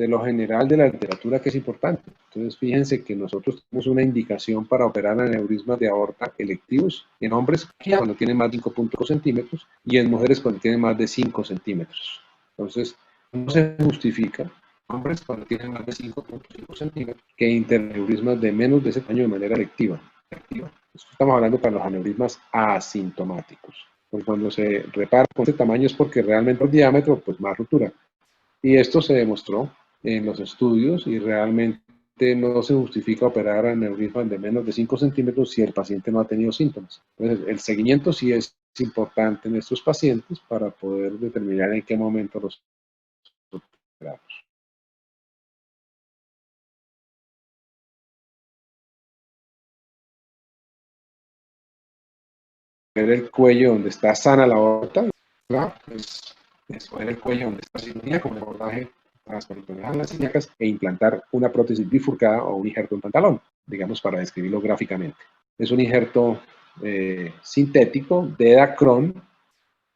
lo general de la literatura que es importante. Entonces, fíjense que nosotros tenemos una indicación para operar aneurismas de aorta electivos en hombres cuando tienen más de 5.2 centímetros y en mujeres cuando tienen más de 5 centímetros. Entonces, no se justifica hombres cuando tienen más de 5.5 centímetros que interaneurismas de menos de ese tamaño de manera electiva. Estamos hablando para los aneurismas asintomáticos. Pues cuando se repara con ese tamaño es porque realmente el diámetro, pues más ruptura. Y esto se demostró en los estudios y realmente no se justifica operar aneurismas de menos de 5 centímetros si el paciente no ha tenido síntomas. Entonces, el seguimiento sí es importante en estos pacientes para poder determinar en qué momento los operamos. Ver el cuello donde está sana la aorta, ¿verdad? Es ver el cuello donde está cirugía con el abordaje transperitoneal en las ilíacas e implantar una prótesis bifurcada o un injerto en pantalón, digamos, para describirlo gráficamente. Es un injerto sintético de Dacron,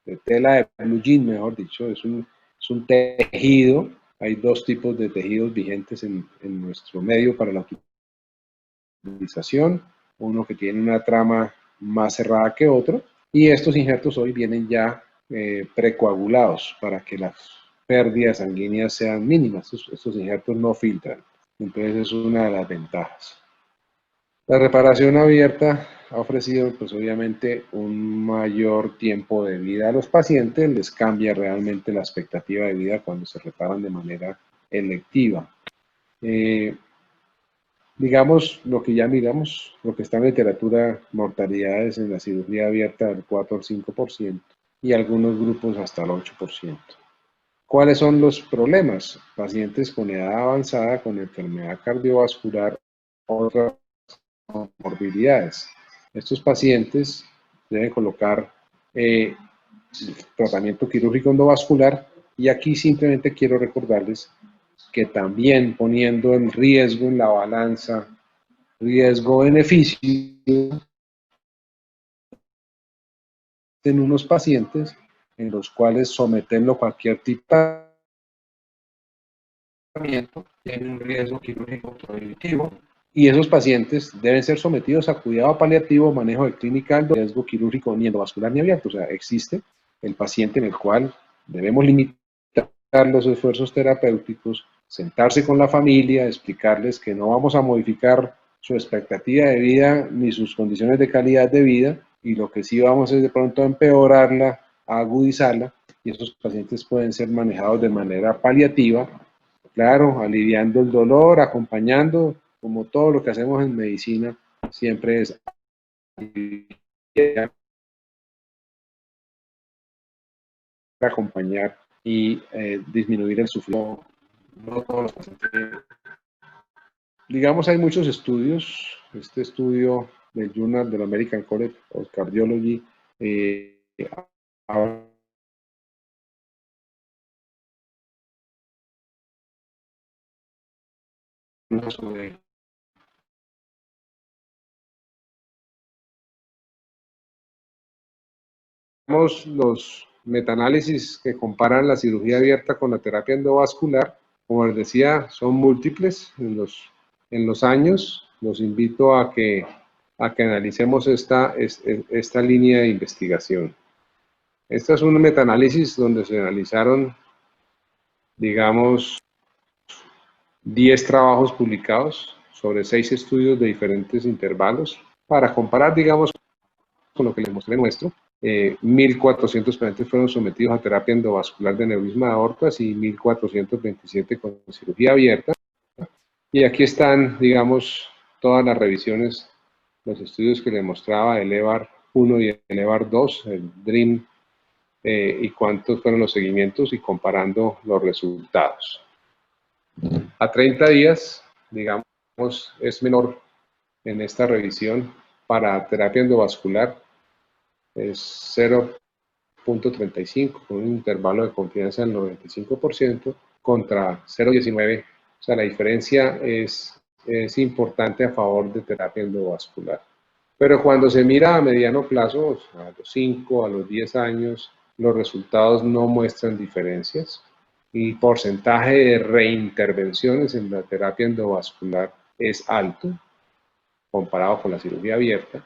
de tela de blue jean, mejor dicho. Es un tejido. Hay dos tipos de tejidos vigentes en nuestro medio para la utilización. Uno que tiene una trama más cerrada que otro. Y estos injertos hoy vienen ya precoagulados para que las pérdidas sanguíneas sean mínimas. Estos injertos no filtran. Entonces es una de las ventajas. La reparación abierta ha ofrecido, pues obviamente, un mayor tiempo de vida a los pacientes, les cambia realmente la expectativa de vida cuando se reparan de manera electiva. Digamos, lo que ya miramos, lo que está en la literatura, mortalidades en la cirugía abierta del 4 al 5% y algunos grupos hasta el 8%. ¿Cuáles son los problemas? Pacientes con edad avanzada, con enfermedad cardiovascular, otras comorbilidades. Estos pacientes deben colocar tratamiento quirúrgico endovascular y aquí simplemente quiero recordarles que también poniendo en riesgo en la balanza riesgo-beneficio en unos pacientes en los cuales someterlo a cualquier tipo de tratamiento tiene un riesgo quirúrgico prohibitivo y esos pacientes deben ser sometidos a cuidado paliativo, manejo de clínica de riesgo quirúrgico ni endovascular ni abierto. O sea, existe el paciente en el cual debemos limitar los esfuerzos terapéuticos, sentarse con la familia, explicarles que no vamos a modificar su expectativa de vida ni sus condiciones de calidad de vida y lo que sí vamos es de pronto a empeorarla, a agudizarla y esos pacientes pueden ser manejados de manera paliativa, claro, aliviando el dolor, acompañando, como todo lo que hacemos en medicina, siempre es acompañar y disminuir el sufrimiento. No todos los pacientes, digamos, hay muchos estudios. Este estudio del Journal del American College of Cardiology habla sobre los metaanálisis que comparan la cirugía abierta con la terapia endovascular. Como les decía, son múltiples en los años. Los invito a que analicemos esta línea de investigación. Este es un metaanálisis donde se analizaron, digamos, 10 trabajos publicados sobre 6 estudios de diferentes intervalos para comparar, digamos, con lo que les mostré nuestro. 1.400 pacientes fueron sometidos a terapia endovascular de aneurisma de aortas y 1.427 con cirugía abierta. Y aquí están, digamos, todas las revisiones, los estudios que les mostraba, el EVAR 1 y el EVAR 2, el DREAM, y cuántos fueron los seguimientos y comparando los resultados. A 30 días, digamos, es menor en esta revisión para terapia endovascular, es 0.35 con un intervalo de confianza del 95% contra 0.19. O sea, la diferencia es importante a favor de terapia endovascular. Pero cuando se mira a mediano plazo, a los 5, a los 10 años, los resultados no muestran diferencias. El porcentaje de reintervenciones en la terapia endovascular es alto comparado con la cirugía abierta.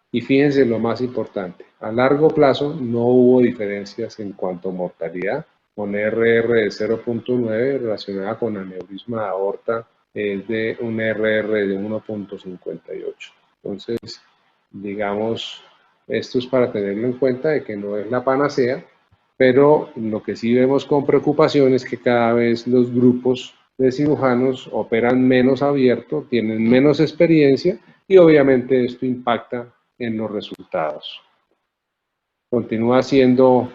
Y fíjense lo más importante, a largo plazo no hubo diferencias en cuanto a mortalidad, con RR de 0.9 relacionada con aneurisma de aorta es de un RR de 1.58. Entonces, digamos, esto es para tenerlo en cuenta de que no es la panacea, pero lo que sí vemos con preocupación es que cada vez los grupos de cirujanos operan menos abierto, tienen menos experiencia y obviamente esto impacta en los resultados. Continúa siendo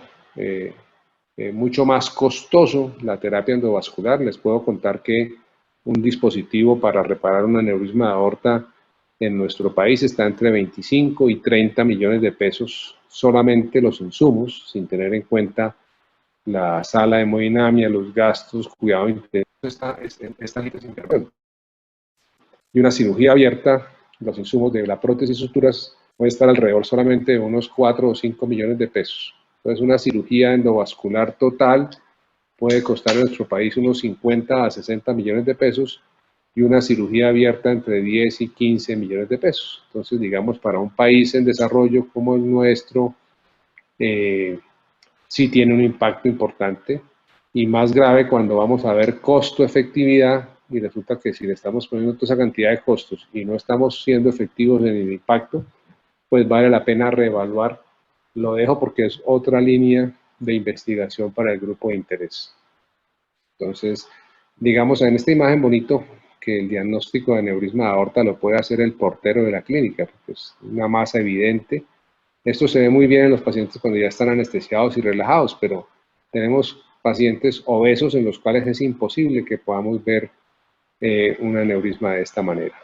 mucho más costoso la terapia endovascular. Les puedo contar que un dispositivo para reparar un aneurisma de aorta en nuestro país está entre 25 y 30 millones de pesos solamente los insumos, sin tener en cuenta la sala de hemodinamia, los gastos, cuidado intensivo, esta intervención. Y una cirugía abierta, los insumos de la prótesis y suturas puede estar alrededor solamente de unos 4 o 5 millones de pesos. Entonces, una cirugía endovascular total puede costar en nuestro país unos 50 a 60 millones de pesos y una cirugía abierta entre 10 y 15 millones de pesos. Entonces, digamos, para un país en desarrollo como el nuestro, sí tiene un impacto importante y más grave cuando vamos a ver costo-efectividad y resulta que si le estamos poniendo toda esa cantidad de costos y no estamos siendo efectivos en el impacto, pues vale la pena reevaluar. Lo dejo porque es otra línea de investigación para el grupo de interés. Entonces, digamos en esta imagen bonito que el diagnóstico de aneurisma de aorta lo puede hacer el portero de la clínica, porque es una masa evidente. Esto se ve muy bien en los pacientes cuando ya están anestesiados y relajados, pero tenemos pacientes obesos en los cuales es imposible que podamos ver un aneurisma de esta manera.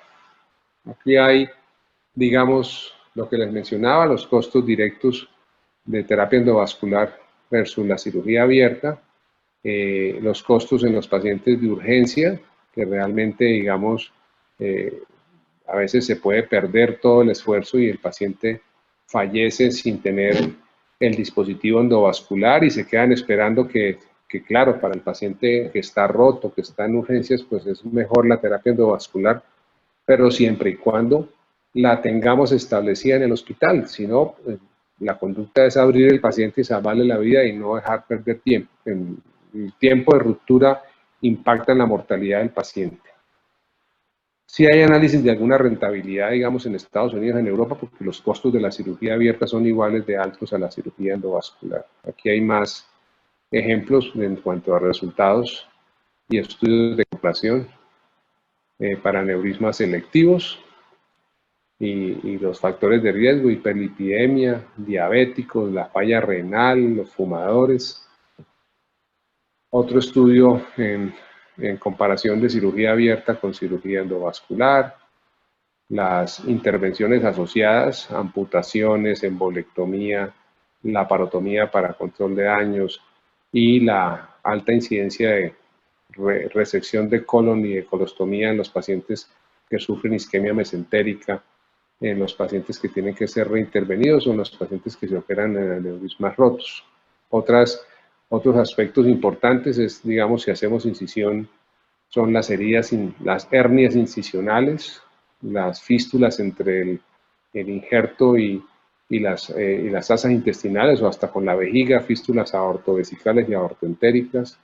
Aquí hay, digamos, lo que les mencionaba, los costos directos de terapia endovascular versus la cirugía abierta, los costos en los pacientes de urgencia, que realmente, digamos, a veces se puede perder todo el esfuerzo y el paciente fallece sin tener el dispositivo endovascular y se quedan esperando que claro, para el paciente que está roto, que está en urgencias, pues es mejor la terapia endovascular, pero siempre y cuando la tengamos establecida en el hospital, si no, la conducta es abrir el paciente y salvarle la vida y no dejar perder tiempo. El tiempo de ruptura impacta en la mortalidad del paciente. Sí hay análisis de alguna rentabilidad, digamos, en Estados Unidos, en Europa, porque los costos de la cirugía abierta son iguales de altos a la cirugía endovascular. Aquí hay más ejemplos en cuanto a resultados y estudios de comparación para aneurismas selectivos y los factores de riesgo, hiperlipidemia, diabéticos, la falla renal, los fumadores. Otro estudio en comparación de cirugía abierta con cirugía endovascular, las intervenciones asociadas, amputaciones, embolectomía, laparotomía para control de daños y la alta incidencia de resección de colon y de colostomía en los pacientes que sufren isquemia mesentérica, en los pacientes que tienen que ser reintervenidos o en los pacientes que se operan en aneurismas rotos. Otros aspectos importantes es, digamos, si hacemos incisión, son las heridas, las hernias incisionales, las fístulas entre el injerto y las asas intestinales o hasta con la vejiga, fístulas aortovesicales y aortoentéricas,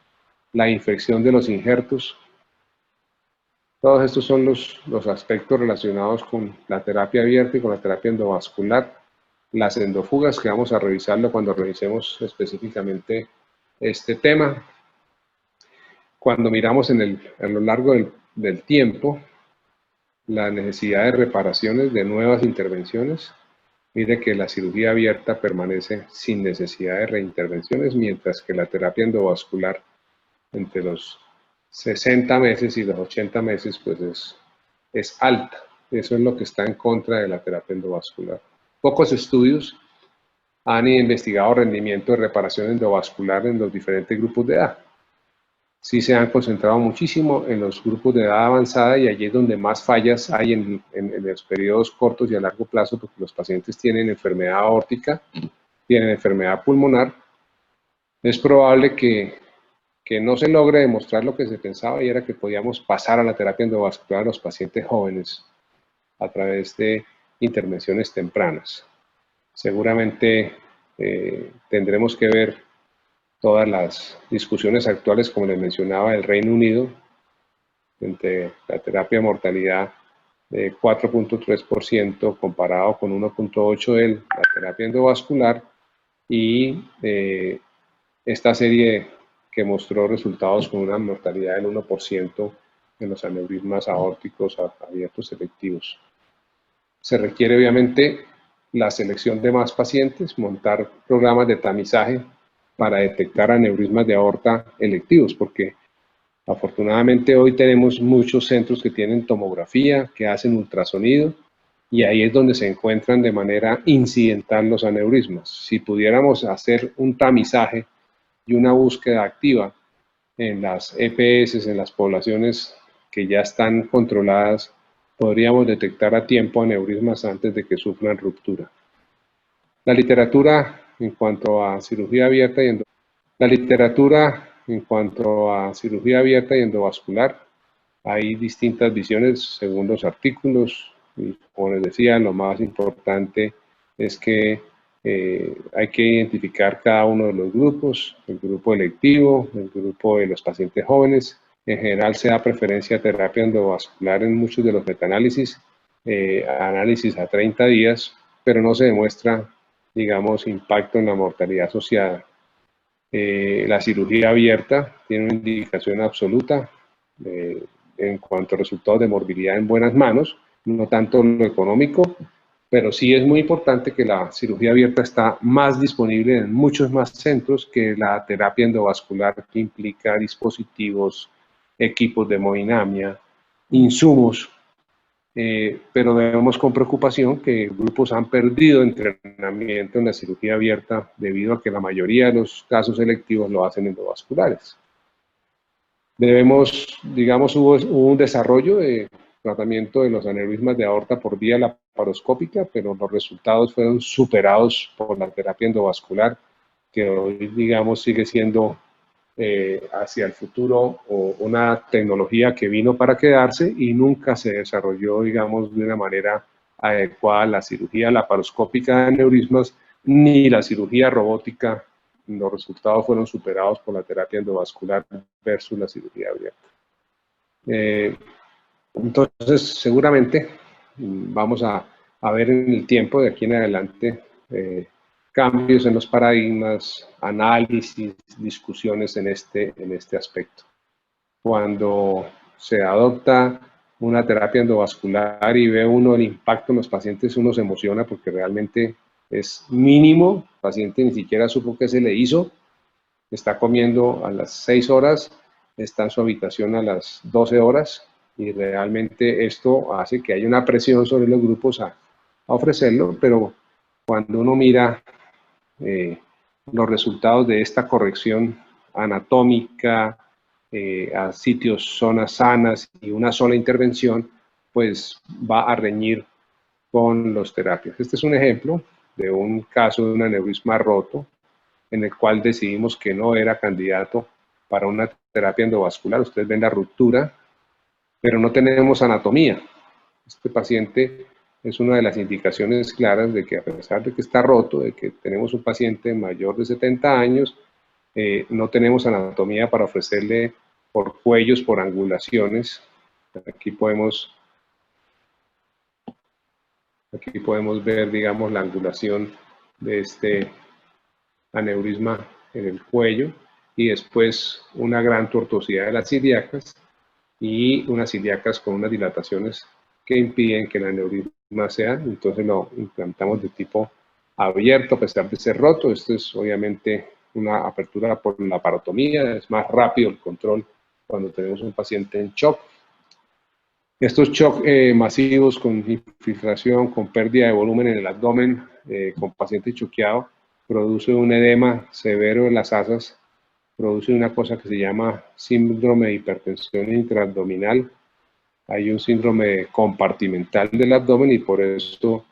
la infección de los injertos. Todos estos son los aspectos relacionados con la terapia abierta y con la terapia endovascular. Las endofugas, que vamos a revisarlo cuando revisemos específicamente este tema. Cuando miramos a lo largo del tiempo, la necesidad de reparaciones, de nuevas intervenciones, mire que la cirugía abierta permanece sin necesidad de reintervenciones, mientras que la terapia endovascular entre los 60 meses y los 80 meses pues es alta. Eso es lo que está en contra de la terapia endovascular. Pocos estudios han investigado rendimiento de reparación endovascular en los diferentes grupos de edad. Sí se han concentrado muchísimo en los grupos de edad avanzada y allí es donde más fallas hay en los periodos cortos y a largo plazo, porque los pacientes tienen enfermedad aórtica, tienen enfermedad pulmonar. Es probable que no se logre demostrar lo que se pensaba, y era que podíamos pasar a la terapia endovascular a los pacientes jóvenes a través de intervenciones tempranas. Seguramente tendremos que ver todas las discusiones actuales, como les mencionaba, el Reino Unido, entre la terapia de mortalidad de 4.3% comparado con 1.8% de la terapia endovascular, y esta serie que mostró resultados con una mortalidad del 1% en los aneurismas aórticos abiertos selectivos. Se requiere obviamente la selección de más pacientes, montar programas de tamizaje para detectar aneurismas de aorta electivos, porque afortunadamente hoy tenemos muchos centros que tienen tomografía, que hacen ultrasonido, y ahí es donde se encuentran de manera incidental los aneurismas. Si pudiéramos hacer un tamizaje y una búsqueda activa en las EPS, en las poblaciones que ya están controladas, podríamos detectar a tiempo aneurismas antes de que sufran ruptura. La literatura en cuanto a cirugía abierta y endovascular, hay distintas visiones según los artículos, y como les decía, lo más importante es que hay que identificar cada uno de los grupos, el grupo electivo, el grupo de los pacientes jóvenes. En general se da preferencia a terapia endovascular en muchos de los metaanálisis, análisis a 30 días, pero no se demuestra, digamos, impacto en la mortalidad asociada. La cirugía abierta tiene una indicación absoluta en cuanto a resultados de morbilidad en buenas manos, no tanto lo económico, pero sí es muy importante que la cirugía abierta está más disponible en muchos más centros que la terapia endovascular, que implica dispositivos, equipos de hemodinamia, insumos, pero vemos con preocupación que grupos han perdido entrenamiento en la cirugía abierta debido a que la mayoría de los casos selectivos lo hacen endovasculares. Hubo un desarrollo de tratamiento de los aneurismas de aorta por vía laparoscópica, pero los resultados fueron superados por la terapia endovascular, que hoy, digamos, sigue siendo hacia el futuro una tecnología que vino para quedarse y nunca se desarrolló, digamos, de una manera adecuada la cirugía laparoscópica de aneurismas ni la cirugía robótica. Los resultados fueron superados por la terapia endovascular versus la cirugía abierta. Entonces, seguramente vamos a ver en el tiempo de aquí en adelante cambios en los paradigmas, análisis, discusiones en este aspecto. Cuando se adopta una terapia endovascular y ve uno el impacto en los pacientes, uno se emociona porque realmente es mínimo. El paciente ni siquiera supo qué se le hizo, está comiendo a las 6 horas, está en su habitación a las 12 horas y realmente esto hace que haya una presión sobre los grupos a ofrecerlo, pero cuando uno mira los resultados de esta corrección anatómica a sitios, zonas sanas y una sola intervención, pues va a reñir con los terapias. Este es un ejemplo de un caso de un aneurisma roto en el cual decidimos que no era candidato para una terapia endovascular. Ustedes ven la ruptura, pero no tenemos anatomía. Este paciente es una de las indicaciones claras de que a pesar de que está roto, de que tenemos un paciente mayor de 70 años, no tenemos anatomía para ofrecerle por cuellos, por angulaciones. Aquí podemos ver, digamos, la angulación de este aneurisma en el cuello y después una gran tortuosidad de las ilíacas y unas ilíacas con unas dilataciones que impiden que el aneurisma sea, entonces lo implantamos de tipo abierto a pesar de ser roto. Esto es obviamente una apertura por la laparotomía, es más rápido el control cuando tenemos un paciente en shock. Estos shock masivos con infiltración, con pérdida de volumen en el abdomen, con paciente choqueado, produce un edema severo en las asas, produce una cosa que se llama síndrome de hipertensión intraabdominal. Hay un síndrome compartimental del abdomen y por eso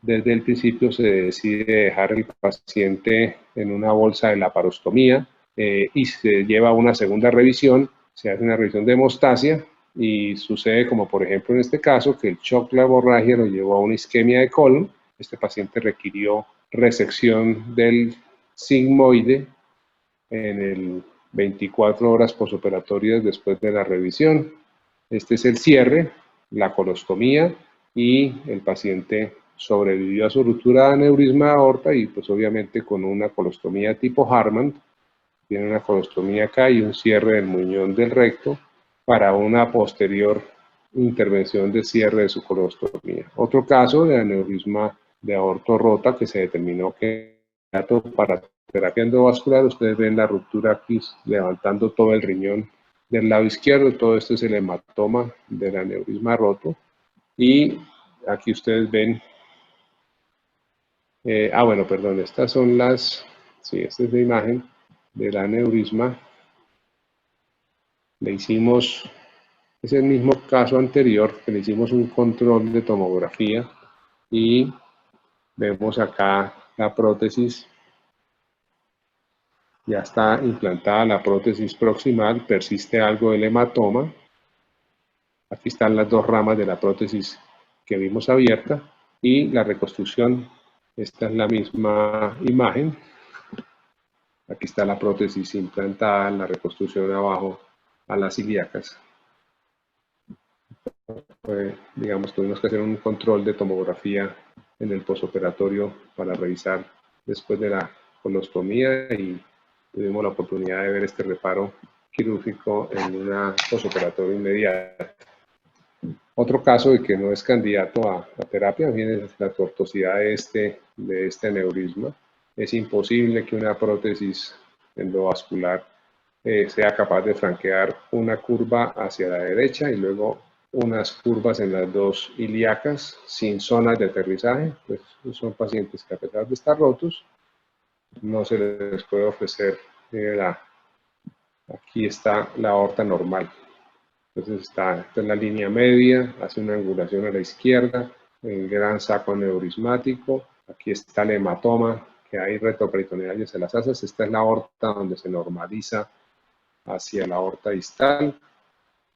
desde el principio se decide dejar el paciente en una bolsa de laparostomía y se lleva a una segunda revisión, se hace una revisión de hemostasia y sucede como por ejemplo en este caso que el shock, la hemorragia lo llevó a una isquemia de colon. Este paciente requirió resección del sigmoide en el 24 horas posoperatorias después de la revisión. Este es el cierre, la colostomía y el paciente sobrevivió a su ruptura de aneurisma de aorta y pues obviamente con una colostomía tipo Hartmann, tiene una colostomía acá y un cierre del muñón del recto para una posterior intervención de cierre de su colostomía. Otro caso de aneurisma de aorta rota que se determinó que para terapia endovascular, ustedes ven la ruptura aquí levantando todo el riñón del lado izquierdo, todo esto es el hematoma del aneurisma roto y aquí ustedes ven, bueno, perdón, estas son las, sí, esta es la imagen del aneurisma. Le hicimos, es el mismo caso anterior, que le hicimos un control de tomografía y vemos acá la prótesis. Ya está implantada la prótesis proximal, persiste algo del hematoma. Aquí están las dos ramas de la prótesis que vimos abierta y la reconstrucción. Esta es la misma imagen. Aquí está la prótesis implantada, la reconstrucción abajo a las ilíacas. Digamos, tuvimos que hacer un control de tomografía en el posoperatorio para revisar después de la colostomía y tuvimos la oportunidad de ver este reparo quirúrgico en una posoperatorio inmediata. Otro caso de que no es candidato a terapia viene la tortuosidad de este aneurisma. Es imposible que una prótesis endovascular sea capaz de franquear una curva hacia la derecha y luego unas curvas en las dos ilíacas sin zonas de aterrizaje. Pues son pacientes que a pesar de estar rotos, no se les puede ofrecer aquí está la aorta normal. Entonces esta es la línea media, hace una angulación a la izquierda, el gran saco aneurismático, aquí está el hematoma, que hay retroperitoneal hacia las asas, esta es la aorta donde se normaliza hacia la aorta distal,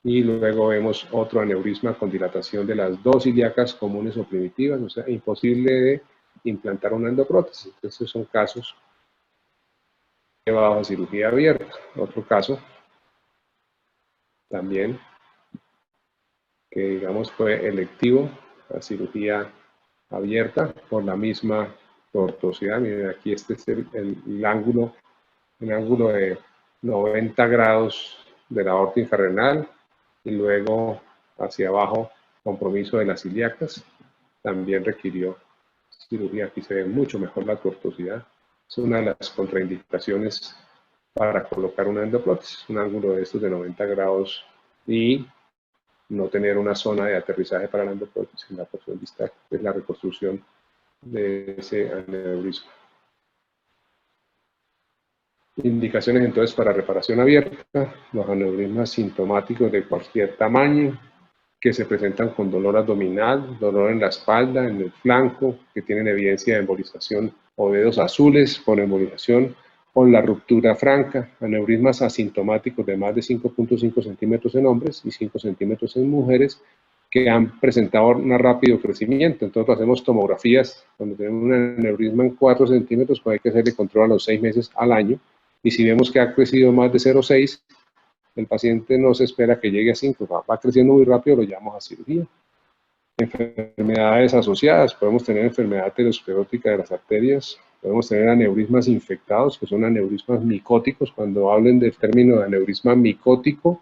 y luego vemos otro aneurisma con dilatación de las dos ilíacas comunes o primitivas, o sea, imposible de implantar una endoprótesis. Entonces son casos llevados a cirugía abierta. Otro caso también que digamos fue electivo, la cirugía abierta por la misma tortuosidad. Miren, aquí este es el ángulo de 90 grados de la aorta infrarrenal y luego hacia abajo compromiso de las ilíacas. También requirió cirugía. Aquí se ve mucho mejor la tortuosidad. Es una de las contraindicaciones para colocar una endoprótesis, un ángulo de estos de 90 grados y no tener una zona de aterrizaje para la endoprótesis en la porción distal. Es la reconstrucción de ese aneurisma. Indicaciones entonces para reparación abierta: los aneurismas sintomáticos de cualquier tamaño, que se presentan con dolor abdominal, dolor en la espalda, en el flanco, que tienen evidencia de embolización o dedos azules por embolización, o la ruptura franca, aneurismas asintomáticos de más de 5.5 centímetros en hombres y 5 centímetros en mujeres, que han presentado un rápido crecimiento. Entonces hacemos tomografías, cuando tenemos un aneurisma en 4 centímetros, pues hay que hacerle control a los 6 meses al año, y si vemos que ha crecido más de 0,6, el paciente no se espera que llegue a 5, va creciendo muy rápido, lo llevamos a cirugía. Enfermedades asociadas: podemos tener enfermedad aterosclerótica de las arterias, podemos tener aneurismas infectados, que son aneurismas micóticos. Cuando hablen del término de aneurisma micótico,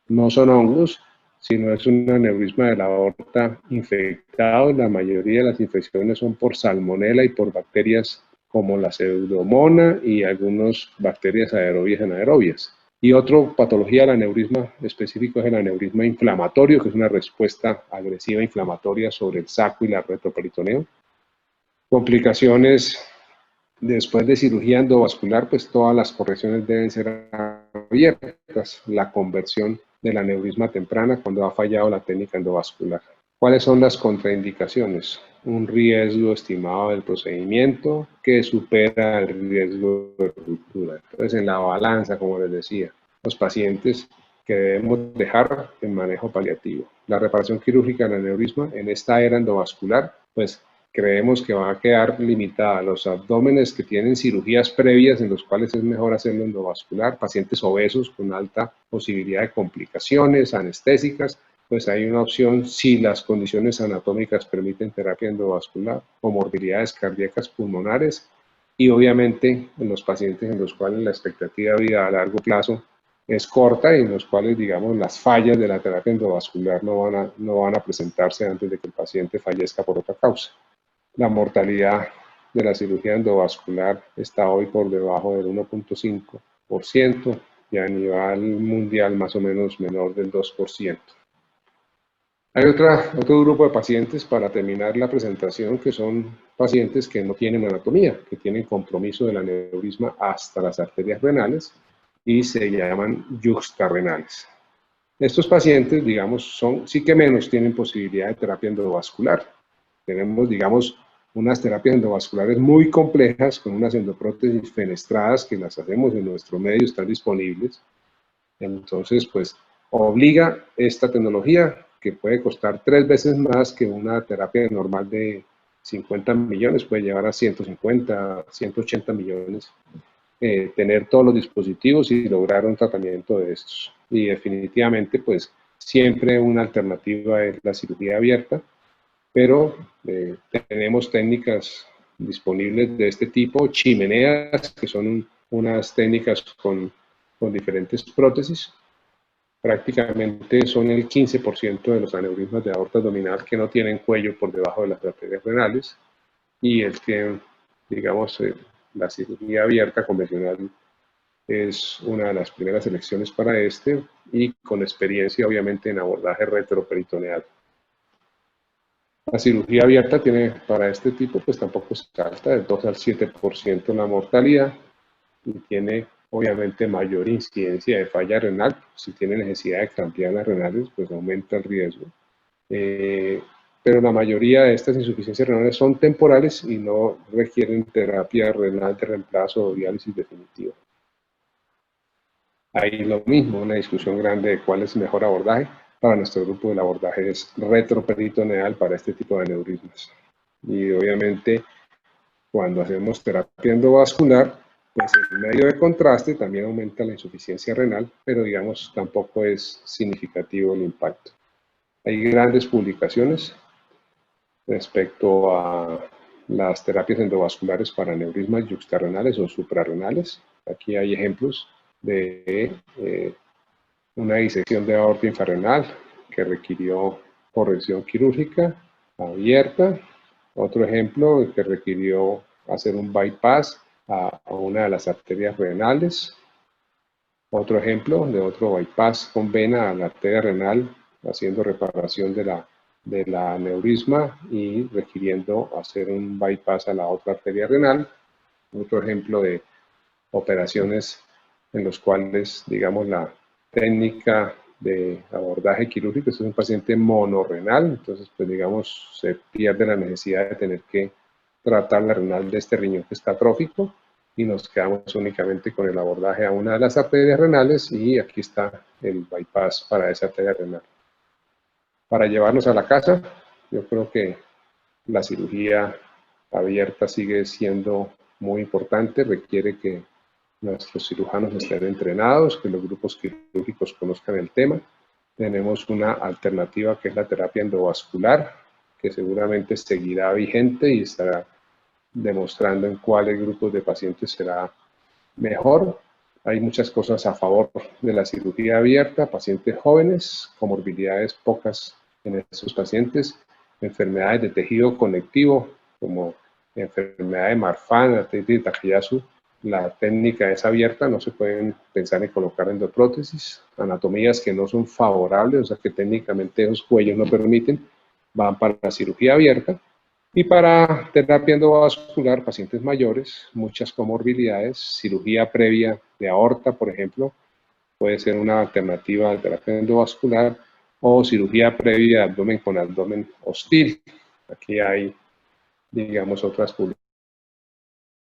no son hongos, sino es un aneurisma de la aorta infectado. La mayoría de las infecciones son por salmonela y por bacterias como la pseudomonas y algunas bacterias aerobias y anaerobias. Y otra patología del aneurisma específico es el aneurisma inflamatorio, que es una respuesta agresiva inflamatoria sobre el saco y la retroperitoneo. Complicaciones después de cirugía endovascular: pues todas las correcciones deben ser abiertas. La conversión del aneurisma temprana cuando ha fallado la técnica endovascular. ¿Cuáles son las contraindicaciones? Un riesgo estimado del procedimiento que supera el riesgo de ruptura. Entonces, en la balanza, como les decía, los pacientes que debemos dejar en manejo paliativo. La reparación quirúrgica del aneurisma en esta era endovascular, pues creemos que va a quedar limitada a los abdómenes que tienen cirugías previas, en los cuales es mejor hacerlo endovascular. Pacientes obesos con alta posibilidad de complicaciones anestésicas, pues hay una opción si las condiciones anatómicas permiten terapia endovascular, comorbilidades cardíacas pulmonares, y obviamente en los pacientes en los cuales la expectativa de vida a largo plazo es corta y en los cuales, digamos, las fallas de la terapia endovascular no van a presentarse antes de que el paciente fallezca por otra causa. La mortalidad de la cirugía endovascular está hoy por debajo del 1.5% y a nivel mundial más o menos menor del 2%. Hay otro grupo de pacientes, para terminar la presentación, que son pacientes que no tienen anatomía, que tienen compromiso del aneurisma hasta las arterias renales y se llaman yuxtarrenales. Estos pacientes, digamos, sí que menos tienen posibilidad de terapia endovascular. Tenemos, digamos, unas terapias endovasculares muy complejas con unas endoprótesis fenestradas que las hacemos en nuestro medio, están disponibles. Entonces, pues, obliga esta tecnología, que puede costar 3 veces más que una terapia normal de 50 millones, puede llevar a 150, 180 millones, tener todos los dispositivos y lograr un tratamiento de estos. Y definitivamente, pues, siempre una alternativa es la cirugía abierta, pero tenemos técnicas disponibles de este tipo, chimeneas, que son unas técnicas con diferentes prótesis. Prácticamente son el 15% de los aneurismas de aorta abdominal que no tienen cuello por debajo de las arterias renales, y el que, digamos, la cirugía abierta convencional es una de las primeras elecciones para este, y con experiencia obviamente en abordaje retroperitoneal. La cirugía abierta tiene para este tipo, pues tampoco es alta, del 2 al 7% la mortalidad, y tiene obviamente mayor incidencia de falla renal. Si tiene necesidad de cambiar las renales, pues aumenta el riesgo. Pero la mayoría de estas insuficiencias renales son temporales y no requieren terapia renal de reemplazo o diálisis definitiva. Hay lo mismo, una discusión grande de cuál es el mejor abordaje. Para nuestro grupo, el abordaje es retroperitoneal para este tipo de aneurismas. Y obviamente, cuando hacemos terapia endovascular, pues el medio de contraste también aumenta la insuficiencia renal, pero digamos tampoco es significativo el impacto. Hay grandes publicaciones respecto a las terapias endovasculares para aneurismas yuxtarrenales o suprarrenales. Aquí hay ejemplos de una disección de aorta infrarrenal que requirió corrección quirúrgica abierta. Otro ejemplo que requirió hacer un bypass a una de las arterias renales. Otro ejemplo de otro bypass con vena a la arteria renal, haciendo reparación de la aneurisma y requiriendo hacer un bypass a la otra arteria renal. Otro ejemplo de operaciones en los cuales, digamos, la técnica de abordaje quirúrgico, este es un paciente monorrenal, entonces, pues, digamos, se pierde la necesidad de tener que tratar la renal de este riñón que está atrófico y nos quedamos únicamente con el abordaje a una de las arterias renales y aquí está el bypass para esa arteria renal. Para llevarnos a la casa, yo creo que la cirugía abierta sigue siendo muy importante, requiere que nuestros cirujanos estén entrenados, que los grupos quirúrgicos conozcan el tema. Tenemos una alternativa que es la terapia endovascular, que seguramente seguirá vigente y estará demostrando en cuáles grupos de pacientes será mejor. Hay muchas cosas a favor de la cirugía abierta, pacientes jóvenes, comorbilidades pocas en estos pacientes, enfermedades de tejido conectivo, como enfermedad de Marfan, artritis de Takayasu. La técnica es abierta, no se pueden pensar en colocar endoprótesis, anatomías que no son favorables, o sea que técnicamente esos cuellos no permiten, van para la cirugía abierta. Y para terapia endovascular, pacientes mayores, muchas comorbilidades, cirugía previa de aorta, por ejemplo, puede ser una alternativa a terapia endovascular, o cirugía previa de abdomen con abdomen hostil. Aquí hay, digamos, otras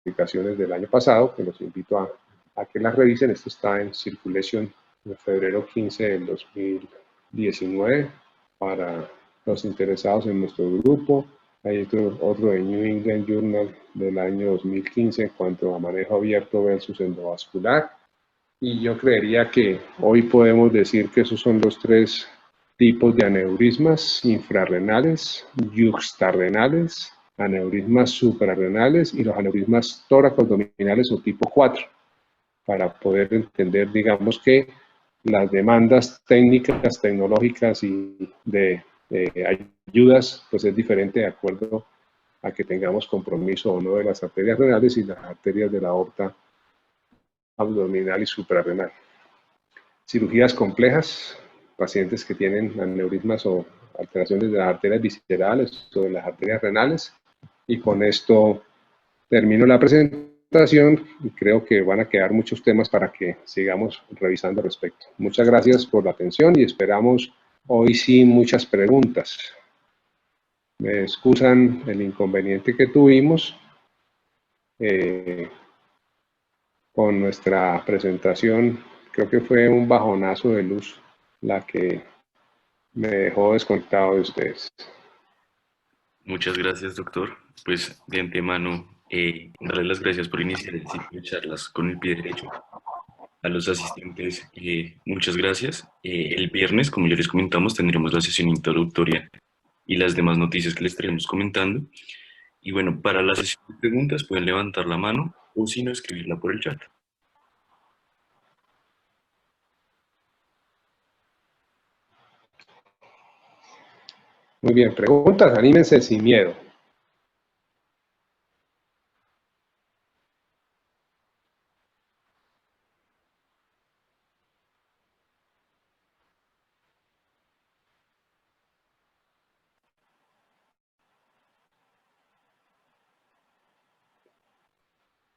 publicaciones del año pasado que los invito a que las revisen. Esto está en Circulation de febrero 15 del 2019 para los interesados en nuestro grupo. Hay otro de New England Journal del año 2015 en cuanto a manejo abierto versus endovascular. Y yo creería que hoy podemos decir que esos son los tres tipos de aneurismas infrarrenales, yuxtarrenales, aneurismas suprarrenales y los aneurismas tóraco-abdominales o tipo 4, para poder entender, digamos, que las demandas técnicas, tecnológicas y de ayudas, pues es diferente de acuerdo a que tengamos compromiso o no de las arterias renales y las arterias de la aorta abdominal y suprarrenal. Cirugías complejas, pacientes que tienen aneurismas o alteraciones de las arterias viscerales o de las arterias renales. Y con esto termino la presentación y creo que van a quedar muchos temas para que sigamos revisando al respecto. Muchas gracias por la atención y esperamos hoy sí muchas preguntas. Me excusan el inconveniente que tuvimos con nuestra presentación. Creo que fue un bajonazo de luz la que me dejó desconectado de ustedes. Muchas gracias, doctor. Pues de antemano, darle las gracias por iniciar el ciclo de charlas con el pie derecho. A los asistentes, muchas gracias. El viernes, como ya les comentamos, tendremos la sesión introductoria y las demás noticias que les estaremos comentando. Y bueno, para la sesión de preguntas pueden levantar la mano o si no, escribirla por el chat. Muy bien, preguntas, anímense sin miedo.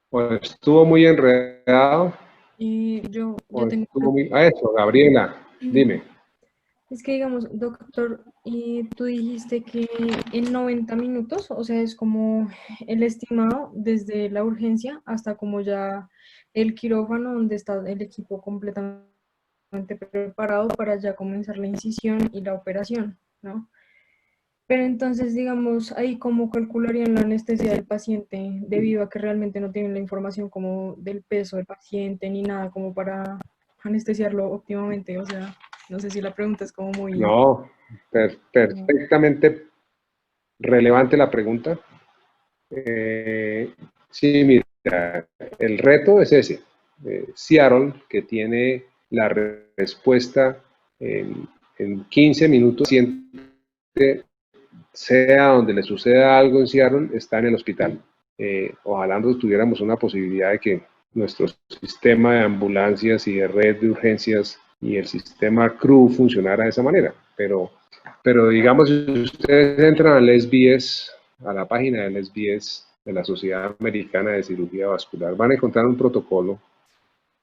Pues estuvo muy enredado. Yo tengo Estuvo muy... eso, Gabriela, dime. Es que digamos, doctor, y tú dijiste que en 90 minutos, o sea, es como el estimado desde la urgencia hasta como ya el quirófano donde está el equipo completamente preparado para ya comenzar la incisión y la operación, ¿no? Pero entonces, digamos, ahí cómo calcularían la anestesia del paciente debido a que realmente no tienen la información como del peso del paciente ni nada como para anestesiarlo óptimamente. O sea, no sé si la pregunta es como muy... No, perfectamente relevante la pregunta. Sí, mira, el reto es ese. Seattle, que tiene la respuesta en 15 minutos, sea donde le suceda algo en Seattle, está en el hospital. Ojalá nosotros tuviéramos una posibilidad de que nuestro sistema de ambulancias y de red de urgencias y el sistema CRU funcionara de esa manera. Pero digamos, si ustedes entran al SBS, a la página del SBS, de la Sociedad Americana de Cirugía Vascular, van a encontrar un protocolo.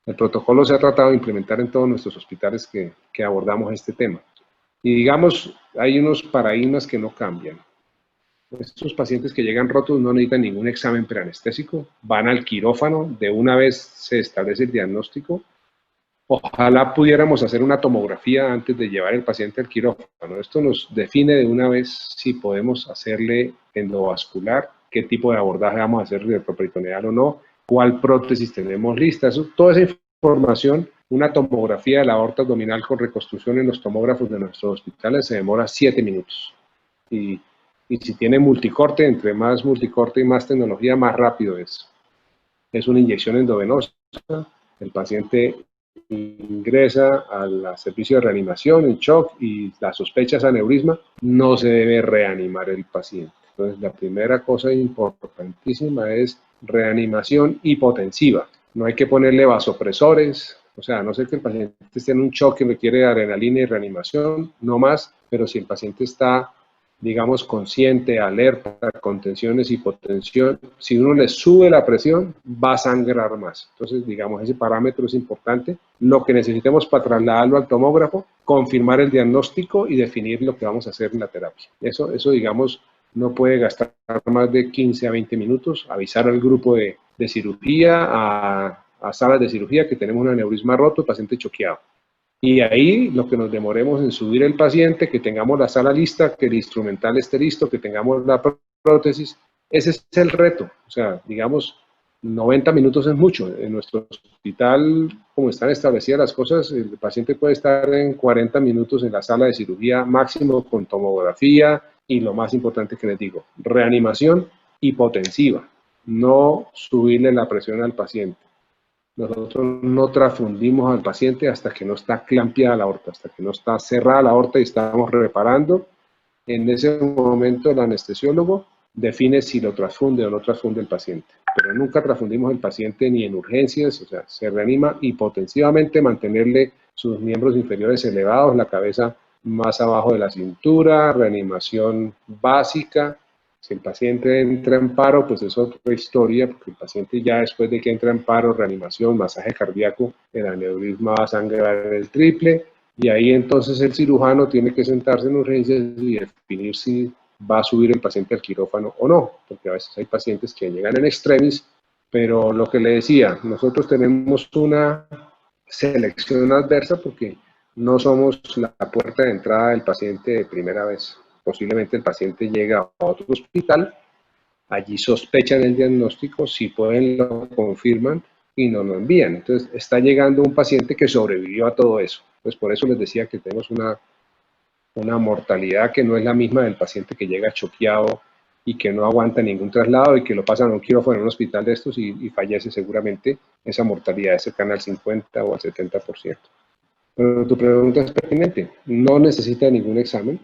El protocolo se ha tratado de implementar en todos nuestros hospitales que abordamos este tema. Y digamos, hay unos paradigmas que no cambian. Estos pacientes que llegan rotos no necesitan ningún examen preanestésico, van al quirófano, de una vez se establece el diagnóstico. Ojalá pudiéramos hacer una tomografía antes de llevar el paciente al quirófano. Esto nos define de una vez si podemos hacerle endovascular, qué tipo de abordaje vamos a hacer, retroperitoneal o no, cuál prótesis tenemos lista. Toda esa información, una tomografía de la aorta abdominal con reconstrucción en los tomógrafos de nuestros hospitales se demora 7 minutos. Y si tiene multicorte, entre más multicorte y más tecnología, más rápido es. Es una inyección endovenosa. El paciente ingresa al servicio de reanimación en shock y la sospecha es aneurisma, no se debe reanimar el paciente. Entonces, la primera cosa importantísima es reanimación hipotensiva. No hay que ponerle vasopresores, o sea, a no ser que el paciente esté en un shock que requiere adrenalina y reanimación, no más, pero si el paciente está, digamos, consciente, alerta, con tensiones, hipotensión, si uno le sube la presión, va a sangrar más. Entonces, digamos, ese parámetro es importante. Lo que necesitemos para trasladarlo al tomógrafo, confirmar el diagnóstico y definir lo que vamos a hacer en la terapia. Eso digamos, no puede gastar más de 15 a 20 minutos, avisar al grupo de cirugía, a salas de cirugía que tenemos un aneurisma roto, el paciente choqueado. Y ahí lo que nos demoremos en subir el paciente, que tengamos la sala lista, que el instrumental esté listo, que tengamos la prótesis, ese es el reto. O sea, digamos, 90 minutos es mucho. En nuestro hospital, como están establecidas las cosas, el paciente puede estar en 40 minutos en la sala de cirugía máximo con tomografía y lo más importante que les digo, reanimación hipotensiva, no subirle la presión al paciente. Nosotros no transfundimos al paciente hasta que no está clampeada la aorta, hasta que no está cerrada la aorta y estamos reparando. En ese momento el anestesiólogo define si lo transfunde o no transfunde el paciente. Pero nunca transfundimos el paciente ni en urgencias, o sea, se reanima hipotensivamente, mantenerle sus miembros inferiores elevados, la cabeza más abajo de la cintura, reanimación básica. Si el paciente entra en paro, pues es otra historia, porque el paciente ya después de que entra en paro, reanimación, masaje cardíaco, el aneurisma va a sangrar el triple, y ahí entonces el cirujano tiene que sentarse en urgencias y definir si va a subir el paciente al quirófano o no, porque a veces hay pacientes que llegan en extremis, pero lo que le decía, nosotros tenemos una selección adversa porque no somos la puerta de entrada del paciente de primera vez. Posiblemente el paciente llega a otro hospital, allí sospechan el diagnóstico, si pueden lo confirman y nos lo envían. Entonces está llegando un paciente que sobrevivió a todo eso. Pues por eso les decía que tenemos una mortalidad que no es la misma del paciente que llega choqueado y que no aguanta ningún traslado y que lo pasan a un quirófano en un hospital de estos y fallece seguramente. Esa mortalidad es cercana al 50 o al 70%. Pero tu pregunta es pertinente. No necesita ningún examen.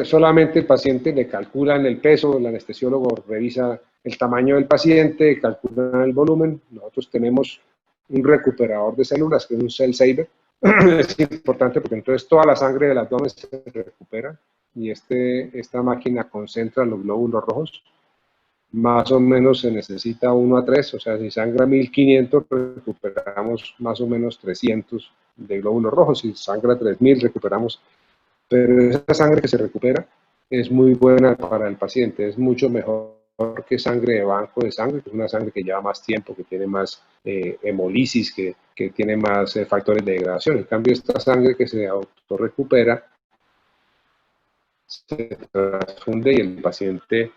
Solamente el paciente le calculan el peso, el anestesiólogo revisa el tamaño del paciente, calculan el volumen. Nosotros tenemos un recuperador de células que es un cell saver. Es importante porque entonces toda la sangre del abdomen se recupera y esta máquina concentra los glóbulos rojos. Más o menos se necesita 1 a 3, o sea, si sangra 1500, recuperamos más o menos 300 de glóbulos rojos. Si sangra 3000, recuperamos. Pero esa sangre que se recupera es muy buena para el paciente, es mucho mejor que sangre de banco de sangre, que es una sangre que lleva más tiempo, que tiene más hemolisis, que tiene más factores de degradación. En cambio, esta sangre que se autorrecupera se transfunde y el paciente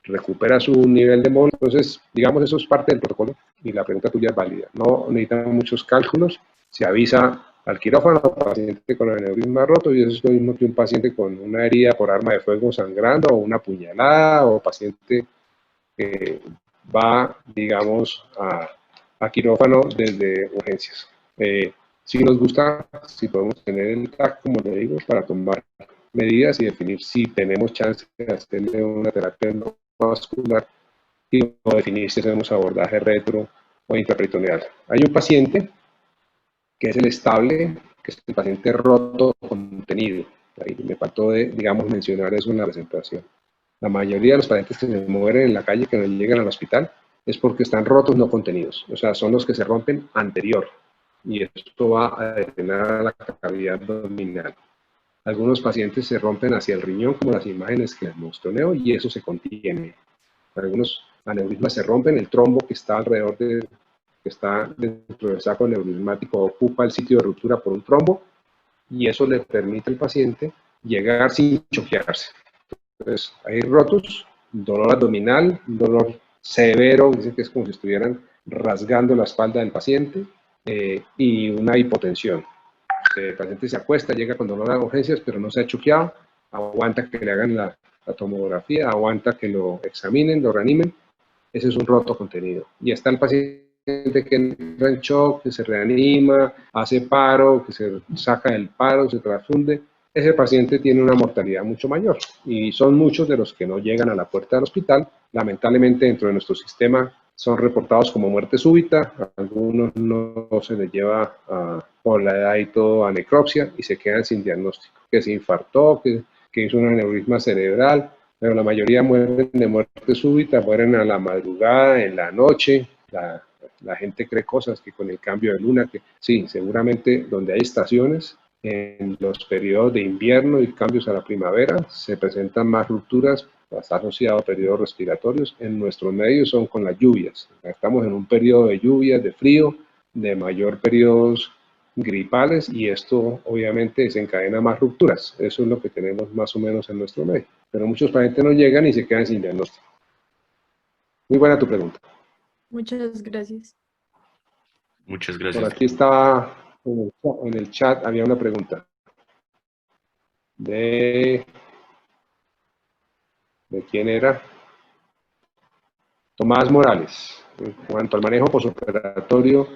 recupera su nivel de mol. Entonces, digamos, eso es parte del protocolo y la pregunta tuya es válida. No necesitan muchos cálculos, se avisa al quirófano, paciente con el aneurisma roto, y eso es lo mismo que un paciente con una herida por arma de fuego sangrando, o una puñalada, o paciente va, digamos, a quirófano desde urgencias. Si nos gusta, si podemos tener el TAC, como le digo, para tomar medidas y definir si tenemos chance de hacerle una terapia endovascular y no definir si hacemos abordaje retro o intraperitoneal. Hay un paciente que es el estable, que es el paciente roto contenido. Ahí me faltó, digamos, mencionar eso en la presentación. La mayoría de los pacientes que se mueren en la calle, que no llegan al hospital, es porque están rotos no contenidos. O sea, son los que se rompen anterior. Y esto va a detener la cavidad abdominal. Algunos pacientes se rompen hacia el riñón, como las imágenes que les mostró Leo, y eso se contiene. Algunos aneurismas se rompen, el trombo que está alrededor que está dentro del saco neurismático ocupa el sitio de ruptura por un trombo, y eso le permite al paciente llegar sin choquearse. Entonces, hay rotos, dolor abdominal, dolor severo, dicen que es como si estuvieran rasgando la espalda del paciente, y una hipotensión. El paciente se acuesta, llega con dolor a urgencias, pero no se ha choqueado, aguanta que le hagan la tomografía, aguanta que lo examinen, lo reanimen. Ese es un roto contenido. Y está el paciente que entra en shock, que se reanima, hace paro, que se saca del paro, se transfunde. Ese paciente tiene una mortalidad mucho mayor. Y son muchos de los que no llegan a la puerta del hospital. Lamentablemente, dentro de nuestro sistema son reportados como muerte súbita. A algunos no se les lleva por la edad y todo a necropsia y se quedan sin diagnóstico. Que se infartó, que hizo un aneurisma cerebral, pero la mayoría mueren de muerte súbita, mueren a la madrugada, en la noche. La gente cree cosas que con el cambio de luna, que sí, seguramente donde hay estaciones, en los periodos de invierno y cambios a la primavera, se presentan más rupturas, está asociado a periodos respiratorios. En nuestros medios son con las lluvias. Estamos en un periodo de lluvias, de frío, de mayor periodos gripales, y esto obviamente desencadena más rupturas. Eso es lo que tenemos más o menos en nuestro medio. Pero muchos pacientes no llegan y se quedan sin diagnóstico. Muy buena tu pregunta. Muchas gracias. Muchas Por gracias. aquí estaba en el chat, había una pregunta de quién era. Tomás Morales. En cuanto al manejo posoperatorio